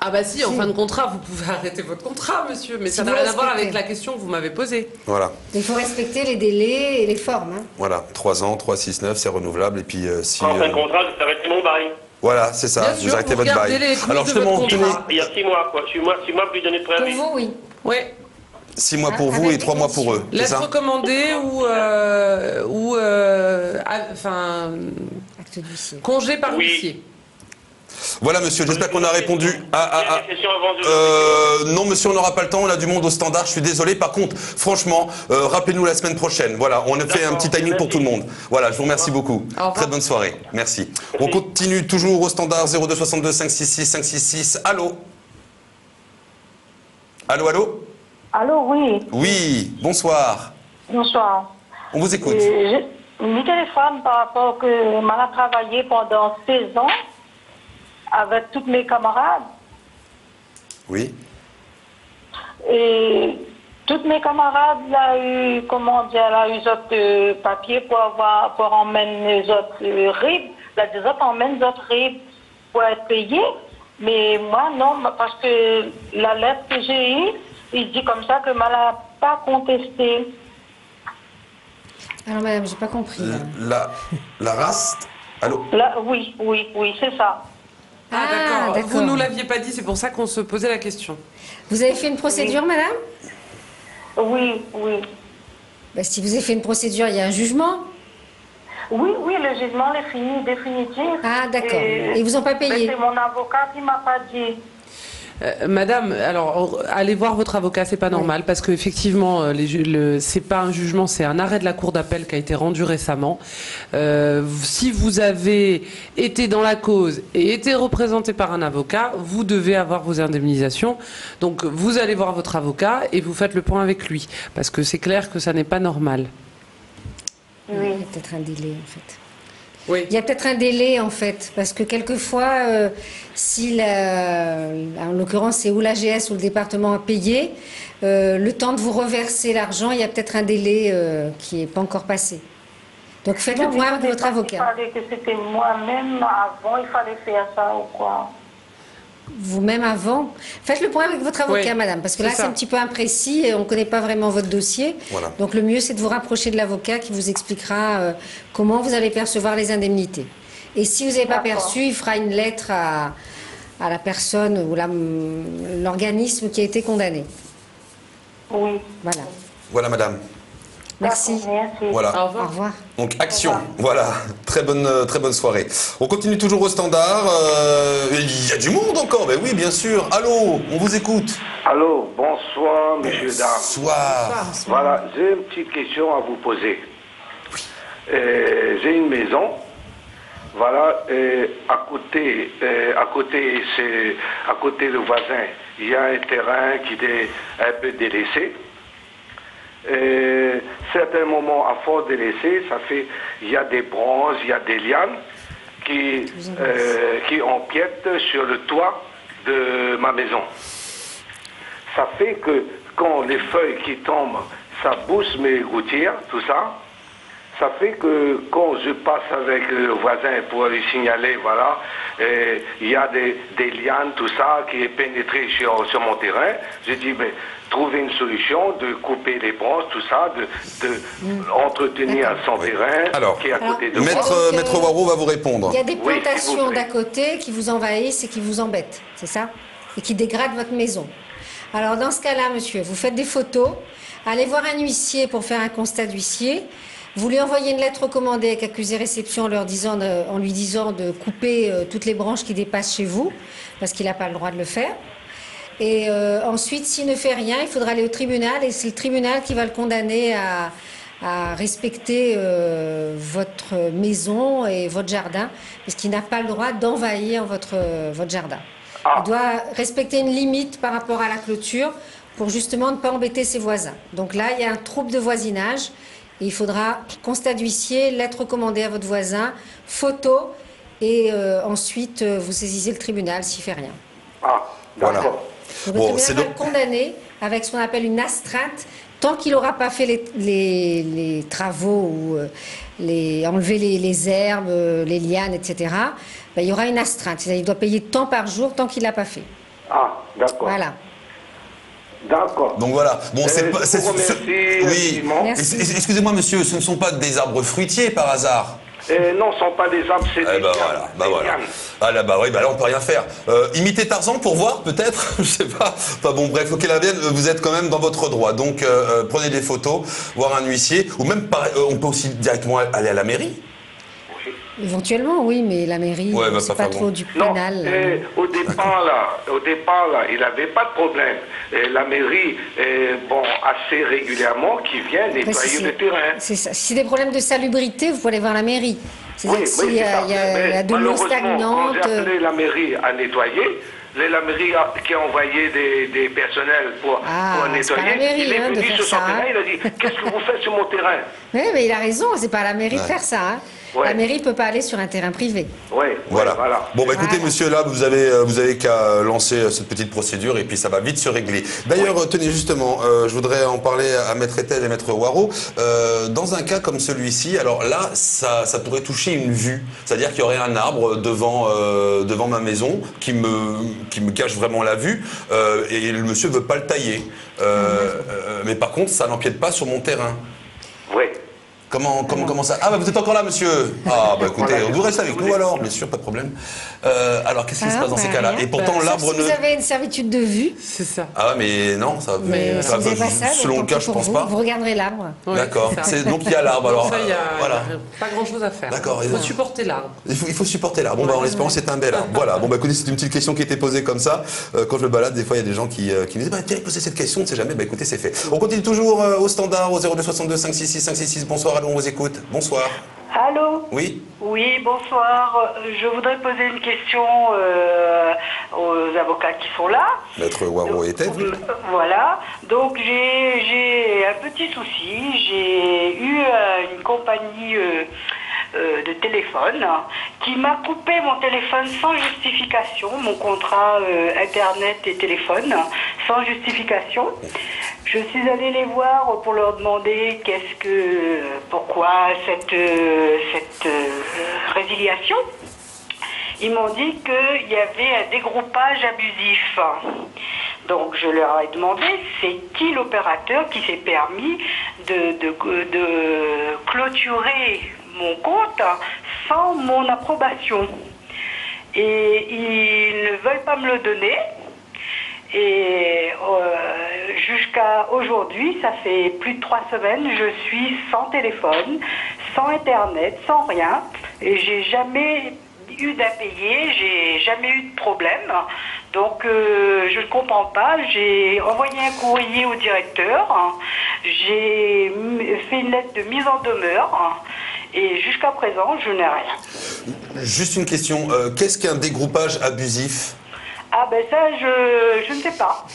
Ah bah si, en fin de contrat, vous pouvez arrêter votre contrat, monsieur, mais Si ça n'a vous rien à voir respectez. avec la question que vous m'avez posée. Voilà. Il faut respecter les délais et les formes. Hein. Voilà. 3 ans, 3, 6, 9, c'est renouvelable. Et puis, si. En fin de contrat, je vais arrêter mon bail. Voilà, c'est ça. Bien Vous sûr, arrêtez vous votre regardez bail. les clauses Alors, de justement, votre tenez contrat. Il y a 6 mois, quoi. 6 mois pour lui donner de Pour préavis. vous, oui. Oui. 6 mois pour Ah, vous avec et 3 mois pour eux. C'est Lettre ça? recommandée enfin, Acte d'huissier. congé par Oui. huissier. Voilà, monsieur, j'espère qu'on a répondu J'ai des questions avant de... non, monsieur, on n'aura pas le temps, on a du monde au standard, je suis désolé. Par contre, franchement, rappelez-nous la semaine prochaine. Voilà, on a fait un petit timing pour tout le monde. Voilà, je vous remercie beaucoup. revoir. Très bonne soirée. Merci. On continue toujours au standard 02 62 566 566. Allô? Allô, allô? Allô, oui, Oui, bonsoir. bonsoir. On vous écoute. Je me téléphone par rapport que m'en a travaillé pendant 16 ans avec toutes mes camarades. Oui. Et toutes mes camarades, elle a eu, comment dire, elle a eu autres papiers pour emmener les autres RIB. Les autres emmènent les autres RIB pour être payés. Mais moi, non, parce que la lettre que j'ai eue, il dit comme ça que m'en a pas contesté. Alors, madame, j'ai pas compris. là. La race? Allô? Là, oui, c'est ça. Ah, d'accord. Vous nous l'aviez pas dit, c'est pour ça qu'on se posait la question. Vous avez fait une procédure, madame? Oui. Ben, si vous avez fait une procédure, il y a un jugement? Oui, le jugement est fini, définitif. Ah, d'accord. Et ils vous ont pas payé? C'est mon avocat qui m'a pas dit. Madame, alors allez voir votre avocat, c'est pas normal parce que effectivement, c'est pas un jugement, c'est un arrêt de la cour d'appel qui a été rendu récemment. Si vous avez été dans la cause et été représenté par un avocat, vous devez avoir vos indemnisations. Donc vous allez voir votre avocat et vous faites le point avec lui parce que c'est clair que ça n'est pas normal. Oui, il y a peut-être un délai, en fait. Oui. Il y a peut-être un délai, en fait, parce que quelquefois, si en l'occurrence, c'est ou l'AGS ou le département a payé, le temps de vous reverser l'argent, il y a peut-être un délai qui n'est pas encore passé. Donc faites le point avec votre avocat. Il fallait que c'était moi-même avant, il fallait faire ça ou quoi. Vous-même avant. Faites le point avec votre avocat, Oui, madame, parce que là, c'est c'est ça. un petit peu imprécis et on ne connaît pas vraiment votre dossier. Voilà. Donc le mieux, c'est de vous rapprocher de l'avocat qui vous expliquera comment vous allez percevoir les indemnités. Et si vous n'avez pas D'accord. perçu, il fera une lettre à la personne ou l'organisme qui a été condamné. Oui. Voilà. Voilà, madame. Merci. D'accord, merci. Voilà. Au Au revoir. revoir. Donc action, voilà, très bonne soirée. On continue toujours au standard, il y a du monde encore, mais oui bien sûr. Allô, on vous écoute. Allô, bonsoir, messieurs, dames. Bonsoir. Voilà, j'ai une petite question à vous poser. J'ai une maison Voilà, à côté le voisin, il y a un terrain qui est un peu délaissé. Certains moments, à force délaissé, il y a des branches, il y a des lianes qui empiètent sur le toit de ma maison. Ça fait que quand les feuilles qui tombent, ça bousse mes gouttières, tout ça. Ça fait que quand je passe avec le voisin pour lui signaler, voilà, il y a des lianes, tout ça, qui est pénétré sur mon terrain, je dis, mais trouver une solution de couper les branches, tout ça, de entretenir son terrain qui est à côté de moi. Maître Waro va vous répondre. Il y a des plantations d'à côté qui vous envahissent et qui vous embêtent, c'est ça? Et qui dégradent votre maison. Alors dans ce cas-là, monsieur, vous faites des photos, allez voir un huissier pour faire un constat d'huissier. Vous lui envoyez une lettre recommandée avec accusé-réception en lui disant de couper toutes les branches qui dépassent chez vous, parce qu'il n'a pas le droit de le faire. Et ensuite, s'il ne fait rien, il faudra aller au tribunal, et c'est le tribunal qui va le condamner à respecter votre maison et votre jardin, parce qu'il n'a pas le droit d'envahir votre jardin. Il doit respecter une limite par rapport à la clôture pour justement ne pas embêter ses voisins. Donc là, il y a un trouble de voisinage. Et il faudra constat d'huissier, lettre recommandée à votre voisin, photo, et ensuite vous saisissez le tribunal s'il ne fait rien. Ah, d'accord. Le tribunal va le condamner avec ce qu'on appelle une astreinte. Tant qu'il n'aura pas fait les travaux ou enlever les herbes, les lianes, etc., ben, il y aura une astreinte. C'est-à-dire qu'il doit payer tant par jour tant qu'il ne l'a pas fait. Ah, d'accord. Voilà. D'accord. Donc voilà. Bon, oui. Excusez-moi, monsieur, ce ne sont pas des arbres fruitiers par hasard? Non, ce ne sont pas des arbres, c'est des lianes. Voilà. Ah là, oui, là, on peut rien faire. Imitez Tarzan pour voir, peut-être. Je sais pas. Enfin bon, bref, ok, la vienne, vous êtes quand même dans votre droit. Donc, prenez des photos, voir un huissier, ou même, on peut aussi directement aller à la mairie. Éventuellement, oui, mais la mairie, c'est pas trop du pénal. Au départ, là, il n'avait pas de problème. La mairie, assez régulièrement, qui vient nettoyer le terrain. C'est ça. Si des problèmes de salubrité, vous pouvez aller voir la mairie. C'est-à-dire s'il y a de l'eau stagnante. Quand j'ai appelé la mairie à nettoyer, la mairie qui a envoyé des personnels pour nettoyer, il est venu sur son terrain, il a dit « Qu'est-ce que vous faites sur mon terrain ?» Oui, mais il a raison, c'est pas à la mairie de faire ça. Hein. Ouais. La mairie ne peut pas aller sur un terrain privé. Oui, voilà. Bon, bah écoutez, monsieur, là, vous avez qu'à lancer cette petite procédure et puis ça va vite se régler. D'ailleurs, tenez, justement, je voudrais en parler à Maître Etel et Maître Waro. Dans un cas comme celui-ci, alors là, ça pourrait toucher une vue. C'est-à-dire qu'il y aurait un arbre devant ma maison qui me cache vraiment la vue et le monsieur ne veut pas le tailler. Mais par contre, ça n'empiète pas sur mon terrain. Oui. Comment ça? Ah, bah vous êtes encore là, monsieur. Ah, bah écoutez, vous restez avec nous alors, bien sûr, pas de problème. Alors, qu'est-ce qui se passe dans ces cas-là? Et pourtant, l'arbre ne. Vous avez une servitude de vue. C'est ça. Ah, mais non, ça. Mais ça, si vous avez pas ça, selon le cas, je pense pas. Vous regarderez l'arbre. D'accord. Donc, il y a l'arbre. Alors, ça, il y a voilà. Pas grand-chose à faire. D'accord. Il faut supporter l'arbre. Il faut supporter l'arbre. Bon, bah, en espérant, c'est un bel arbre. Voilà. Bon, bah, écoutez, c'est une petite question qui était posée comme ça. Quand je me balade, des fois, il y a des gens qui me disent, bah, tiens, posez cette question, on ne sait jamais. Bah, écoutez, c'est fait. On continue toujours au standard, au 02 62 566 566. Bonsoir, allô, on vous écoute. Bonsoir. Allô? Oui. Oui, bonsoir. Je voudrais poser une question aux avocats qui sont là. Maître Waro et Etel. Voilà. Donc j'ai un petit souci. J'ai eu une compagnie de téléphone qui m'a coupé mon téléphone sans justification, mon contrat internet et téléphone sans justification. Je suis allée les voir pour leur demander pourquoi cette résiliation. Ils m'ont dit qu'il y avait un dégroupage abusif. Donc je leur ai demandé, c'est qui l'opérateur qui s'est permis de clôturer mon compte sans mon approbation. Et ils ne veulent pas me le donner. Et jusqu'à aujourd'hui, ça fait plus de 3 semaines, je suis sans téléphone, sans internet, sans rien. Et j'ai jamais eu d'impayé, j'ai jamais eu de problème. Donc je ne comprends pas. J'ai envoyé un courrier au directeur, j'ai fait une lettre de mise en demeure. Et jusqu'à présent, je n'ai rien. Juste une question, qu'est-ce qu'un dégroupage abusif? Ah ben ça, je ne sais pas.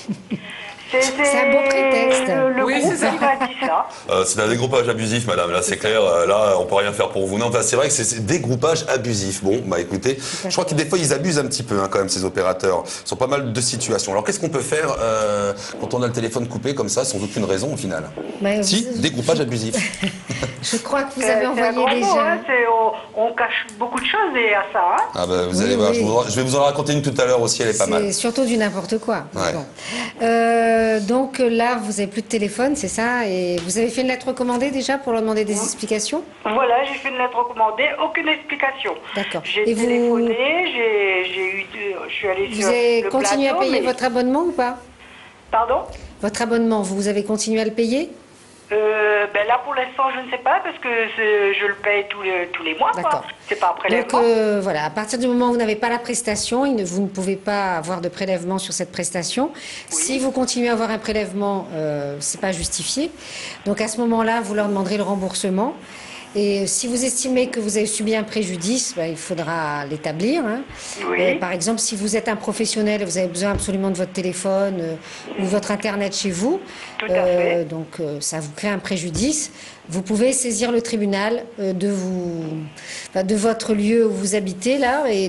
C'est un bon prétexte. Le Oui, groupe c'est ça. qui m'a dit ça. C'est un dégroupage abusif, madame. Là, c'est clair. Là, on peut rien faire pour vous. Non, enfin, c'est vrai que c'est dégroupage abusif. Bon, bah écoutez, je crois que des fois, ils abusent un petit peu, hein, quand même, ces opérateurs. Ils sont pas mal de situations. Alors, qu'est-ce qu'on peut faire quand on a le téléphone coupé comme ça, sans aucune raison, au final? Si, dégroupage abusif. Je crois que vous C'est avez un envoyé grand mot, déjà. hein, on cache beaucoup de choses et à ça. Hein. Ah bah, vous Oui, allez voir. oui. Je vais vous en raconter une tout à l'heure aussi. Elle est pas mal. C'est surtout du n'importe quoi. Ouais. Bon. Donc là, vous n'avez plus de téléphone, c'est ça? Et vous avez fait une lettre recommandée déjà pour leur demander des explications? Voilà, j'ai fait une lettre recommandée, aucune explication. D'accord. J'ai Et téléphoné, je suis allée Vous sur avez le continué à plateau, payer mais- votre abonnement ou pas? Pardon? Votre abonnement, vous avez continué à le payer? Ben là, pour l'instant, je ne sais pas, parce que je le paye tous les mois, quoi. D'accord. C'est pas un Donc prélèvement. voilà, à partir du moment où vous n'avez pas la prestation, vous ne pouvez pas avoir de prélèvement sur cette prestation. Si vous continuez à avoir un prélèvement, c'est pas justifié. Donc à ce moment-là, vous leur demanderez le remboursement. Et si vous estimez que vous avez subi un préjudice, ben, il faudra l'établir. Hein. Oui. Par exemple, si vous êtes un professionnel et vous avez besoin absolument de votre téléphone ou de votre Internet chez vous, Tout à fait. donc ça vous crée un préjudice, vous pouvez saisir le tribunal de votre lieu où vous habitez là et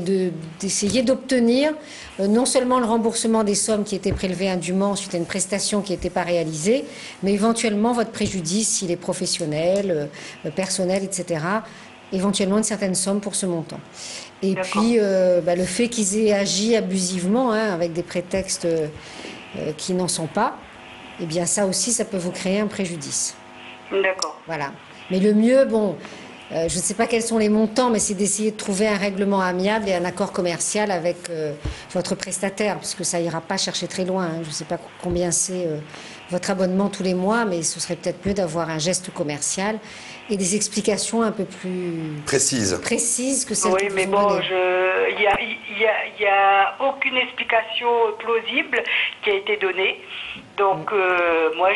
d'essayer d'obtenir non seulement le remboursement des sommes qui étaient prélevées indûment suite à une prestation qui n'était pas réalisée, mais éventuellement votre préjudice s'il est professionnel, personnel, etc. Éventuellement une certaine somme pour ce montant. Et D'accord. puis le fait qu'ils aient agi abusivement hein, avec des prétextes qui n'en sont pas, eh bien ça aussi, ça peut vous créer un préjudice. D'accord. Voilà. Mais le mieux, bon, je ne sais pas quels sont les montants, mais c'est d'essayer de trouver un règlement amiable et un accord commercial avec votre prestataire, parce que ça ira pas chercher très loin. Hein. Je ne sais pas combien c'est votre abonnement tous les mois, mais ce serait peut-être mieux d'avoir un geste commercial et des explications un peu plus Précise. précises que celles Oui, que mais vous bon, donnez. il y a aucune explication plausible qui a été donnée. Donc, moi,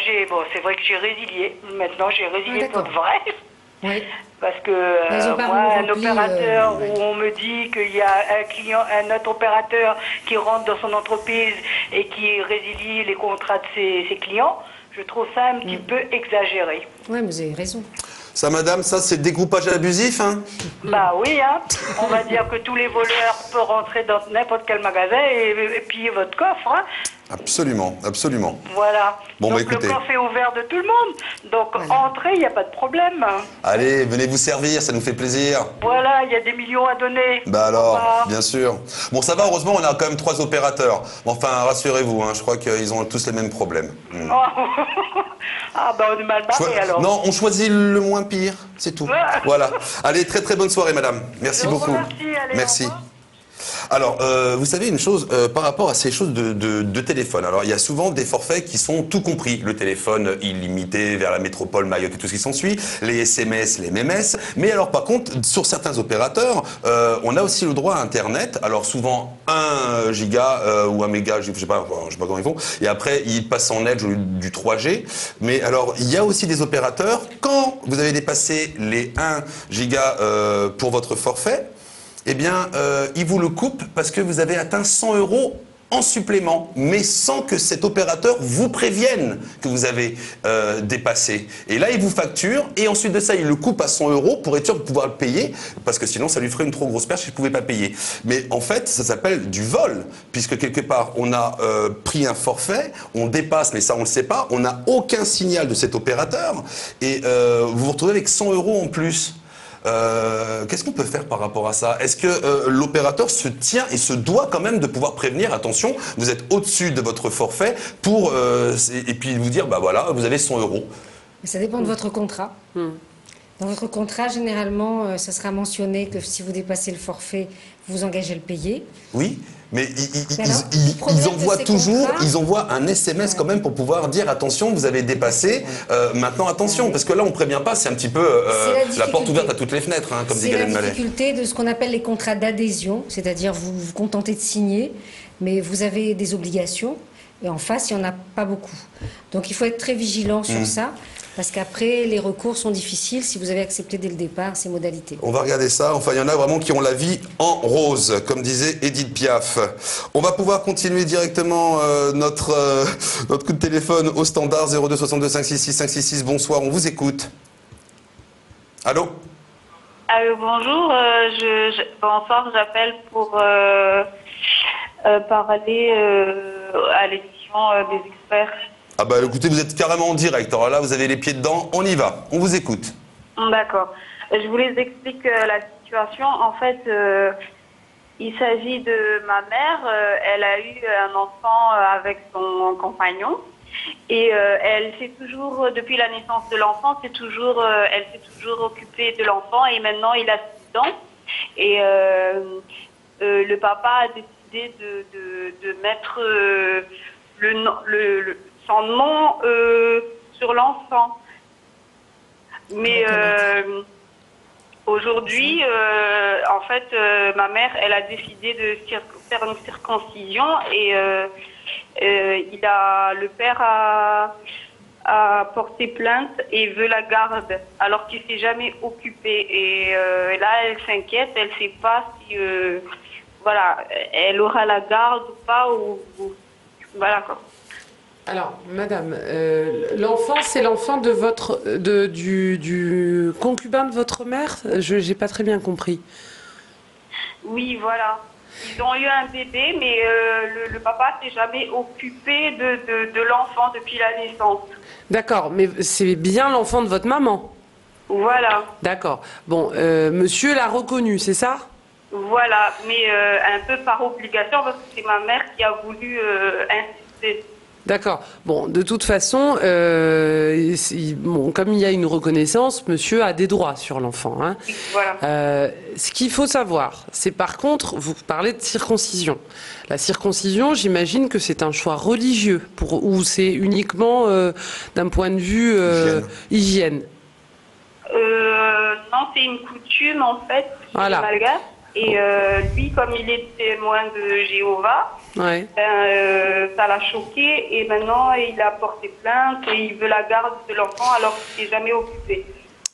c'est vrai que j'ai résilié. Maintenant, j'ai résilié d'accord. pour vrai. Oui. Parce que Mais ils ont pas moi, un rempli, opérateur ouais. où on me dit qu'il y a un autre opérateur qui rentre dans son entreprise et qui résilie les contrats de ses clients, je trouve ça un petit peu exagéré. Oui, vous avez raison. Ça, madame, ça, c'est dégroupage abusif, hein? Bah oui, hein. On va dire que tous les voleurs peuvent rentrer dans n'importe quel magasin et piller votre coffre, hein. Absolument, absolument. Voilà. Bon, donc bah, écoutez. le coffre est ouvert de tout le monde. Donc entrez, il n'y a pas de problème. Allez, venez vous servir, ça nous fait plaisir. Voilà, il y a des millions à donner. Bah alors, Au revoir. bien sûr. Bon, ça va, heureusement, on a quand même 3 opérateurs. Enfin, rassurez-vous, hein, je crois qu'ils ont tous les mêmes problèmes. Ah bah on est mal barré alors. Non, on choisit le moins pire, c'est tout. Voilà. Allez, très très bonne soirée, madame. Merci Je vous beaucoup. remercie, allez, Merci. au revoir. Alors, vous savez une chose, par rapport à ces choses de téléphone, alors il y a souvent des forfaits qui sont tout compris. Le téléphone illimité vers la métropole, Mayotte et tout ce qui s'ensuit, les SMS, les MMS. Mais alors par contre, sur certains opérateurs, on a aussi le droit à Internet. Alors souvent 1 giga ou 1 méga, je sais pas comment ils font. Et après, ils passent en Edge au lieu du 3G. Mais alors, il y a aussi des opérateurs, quand vous avez dépassé les 1 giga pour votre forfait, eh bien, il vous le coupe parce que vous avez atteint 100 € en supplément, mais sans que cet opérateur vous prévienne que vous avez dépassé. Et là, il vous facture, et ensuite de ça, il le coupe à 100 € pour être sûr de pouvoir le payer, parce que sinon, ça lui ferait une trop grosse perte si je ne pouvais pas payer. Mais en fait, ça s'appelle du vol, puisque quelque part, on a pris un forfait, on dépasse, mais ça, on ne le sait pas, on n'a aucun signal de cet opérateur, et vous vous retrouvez avec 100 € en plus. Qu'est-ce qu'on peut faire par rapport à ça? Est-ce que l'opérateur se tient et se doit quand même de pouvoir prévenir, attention, vous êtes au-dessus de votre forfait, pour et puis vous dire, bah voilà, vous avez 100 €. Mais ça dépend de votre contrat. Dans votre contrat, généralement, ça sera mentionné que si vous dépassez le forfait, vous engagez à le payer. Oui, mais alors, ils envoient ces toujours, contrats, ils envoient un SMS quand même pour pouvoir dire attention, vous avez dépassé, maintenant attention, parce que là on prévient pas, c'est un petit peu la porte ouverte à toutes les fenêtres, hein, comme dit Galen C'est la Mallet. difficulté de ce qu'on appelle les contrats d'adhésion, c'est-à-dire vous vous contentez de signer, mais vous avez des obligations, et en face, il n'y en a pas beaucoup. Donc il faut être très vigilant sur ça. parce qu'après, les recours sont difficiles si vous avez accepté dès le départ ces modalités. On va regarder ça. Enfin, il y en a vraiment qui ont la vie en rose, comme disait Edith Piaf. On va pouvoir continuer directement notre coup de téléphone au standard 02 62 566 566. Bonsoir, on vous écoute. Allô? Allô, bonjour. Bonsoir, j'appelle pour parler à l'édition des experts. Ah bah écoutez, vous êtes carrément en direct. Alors là, vous avez les pieds dedans. On y va. On vous écoute. D'accord. Je vous explique la situation. En fait, il s'agit de ma mère. Elle a eu un enfant avec son compagnon. Et elle s'est toujours, depuis la naissance de l'enfant, elle s'est toujours occupée de l'enfant. Et maintenant, il a 6 ans. Et le papa a décidé de mettre son nom sur l'enfant. Mais aujourd'hui, en fait, ma mère, elle a décidé de faire une circoncision et le père a porté plainte et veut la garde, alors qu'il s'est jamais occupé. Et là, elle s'inquiète, elle sait pas si, voilà, elle aura la garde ou pas, voilà quoi. Alors, madame, l'enfant, c'est l'enfant de du concubin de votre mère? Je n'ai pas très bien compris. Oui, voilà. Ils ont eu un bébé, mais le papa s'est jamais occupé de l'enfant depuis la naissance. D'accord, mais c'est bien l'enfant de votre maman? Voilà. D'accord. Bon, monsieur l'a reconnu, c'est ça? Voilà, mais un peu par obligation, parce que c'est ma mère qui a voulu insister. D'accord. Bon, de toute façon, comme il y a une reconnaissance, monsieur a des droits sur l'enfant. Hein. Voilà. Ce qu'il faut savoir, c'est par contre, vous parlez de circoncision. La circoncision, j'imagine que c'est un choix religieux, ou c'est uniquement d'un point de vue hygiène. Non, c'est une coutume en fait, voilà. Malgache. Et lui, comme il est témoin de Jéhovah, ouais. Ça l'a choqué et maintenant il a porté plainte et il veut la garde de l'enfant alors qu'il s'est jamais occupé.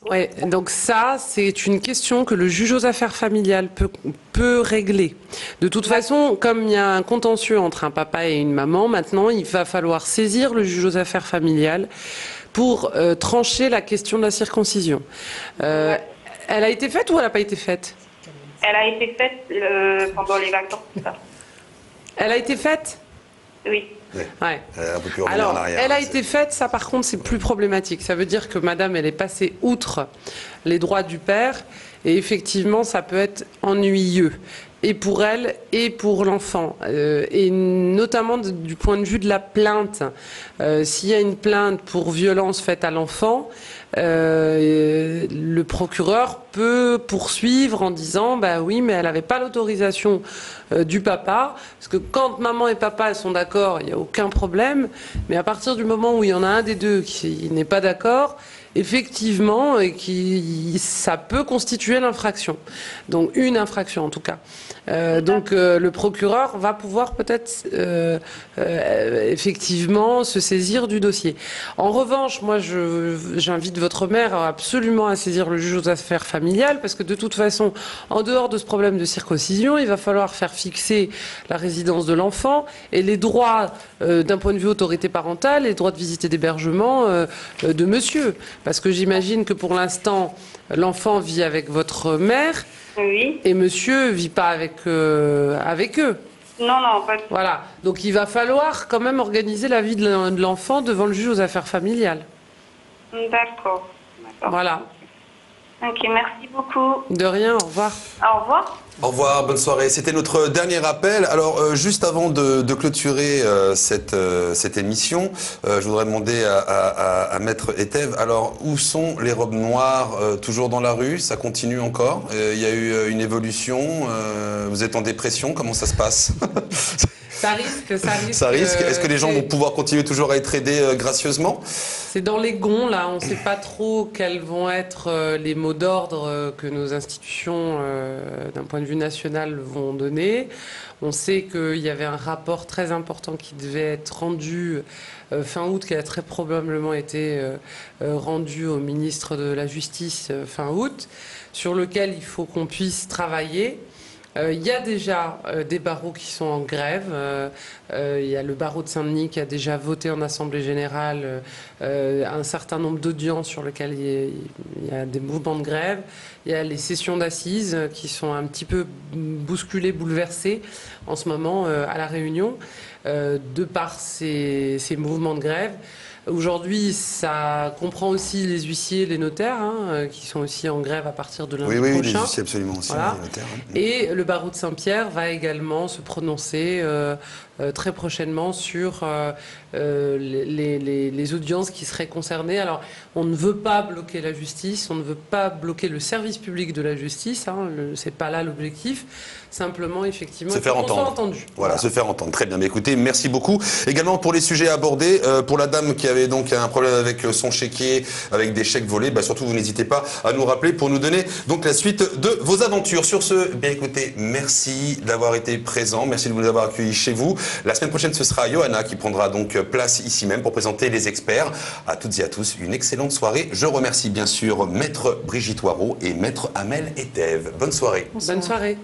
Ouais, donc ça, c'est une question que le juge aux affaires familiales peut régler. De toute façon, comme il y a un contentieux entre un papa et une maman, maintenant il va falloir saisir le juge aux affaires familiales pour trancher la question de la circoncision. Elle a été faite ou elle n'a pas été faite ? Elle a été faite pendant les vacances, tout ça. Elle a été faite ? Oui. Ouais. Alors, elle a été faite, ça par contre c'est plus problématique. Ça veut dire que madame, elle est passée outre les droits du père et effectivement ça peut être ennuyeux. Et pour elle et pour l'enfant. Et notamment du point de vue de la plainte. S'il y a une plainte pour violence faite à l'enfant, le procureur peut poursuivre en disant bah oui mais elle n'avait pas l'autorisation du papa, parce que quand maman et papa sont d'accord il n'y a aucun problème, mais à partir du moment où il y en a un des deux qui n'est pas d'accord, effectivement ça peut constituer l'infraction, donc une infraction en tout cas. Donc le procureur va pouvoir peut-être effectivement se saisir du dossier. En revanche, moi j'invite votre mère absolument à saisir le juge aux affaires familiales, parce que de toute façon, en dehors de ce problème de circoncision, il va falloir faire fixer la résidence de l'enfant et les droits d'un point de vue autorité parentale, les droits de visite et d'hébergement de monsieur. Parce que j'imagine que pour l'instant, l'enfant vit avec votre mère. Oui. Et monsieur vit pas avec eux. Non, pas du tout. Voilà. Donc il va falloir quand même organiser la vie de l'enfant devant le juge aux affaires familiales. D'accord. Voilà. Ok, merci beaucoup. De rien, au revoir. Au revoir. Au revoir, bonne soirée. C'était notre dernier appel. Alors, juste avant de clôturer cette émission, je voudrais demander à Maître Etève, alors, où sont les robes noires? Toujours dans la rue? Ça continue encore? Il y a eu une évolution? Vous êtes en dépression? Comment ça se passe? Ça risque. Ça risque. Est-ce que les gens vont pouvoir continuer toujours à être aidés gracieusement? C'est dans les gonds, là. On ne sait pas trop quels vont être les mots d'ordre que nos institutions, d'un point de vue national, vont donner. On sait qu'il y avait un rapport très important qui devait être rendu fin août, qui a très probablement été rendu au ministre de la Justice fin août, sur lequel il faut qu'on puisse travailler. Il y a déjà des barreaux qui sont en grève. Il y a le barreau de Saint-Denis qui a déjà voté en Assemblée Générale un certain nombre d'audiences sur lesquelles il y a des mouvements de grève. Il y a les sessions d'assises qui sont un petit peu bousculées, bouleversées en ce moment à La Réunion, de par ces mouvements de grève. Aujourd'hui, ça comprend aussi les huissiers, les notaires, qui sont aussi en grève à partir de lundi prochain. Oui, les huissiers absolument aussi, voilà. Les notaires. Et le barreau de Saint-Pierre va également se prononcer très prochainement sur les audiences qui seraient concernées. Alors, on ne veut pas bloquer la justice, on ne veut pas bloquer le service public de la justice, c'est pas là l'objectif. Simplement, effectivement, se faire entendre. Entendu. Voilà, se faire entendre. Très bien. Mais écoutez, merci beaucoup. Également pour les sujets abordés, pour la dame qui avait donc un problème avec son chéquier, avec des chèques volés, surtout vous n'hésitez pas à nous rappeler pour nous donner donc la suite de vos aventures. Sur ce, bien écoutez, merci d'avoir été présent, merci de nous avoir accueillis chez vous. La semaine prochaine, ce sera Johanna qui prendra donc place ici même pour présenter les experts. À toutes et à tous, une excellente soirée. Je remercie bien sûr Maître Brigitte Waro et Maître Amel Etève. Bonne soirée. Bonne soirée.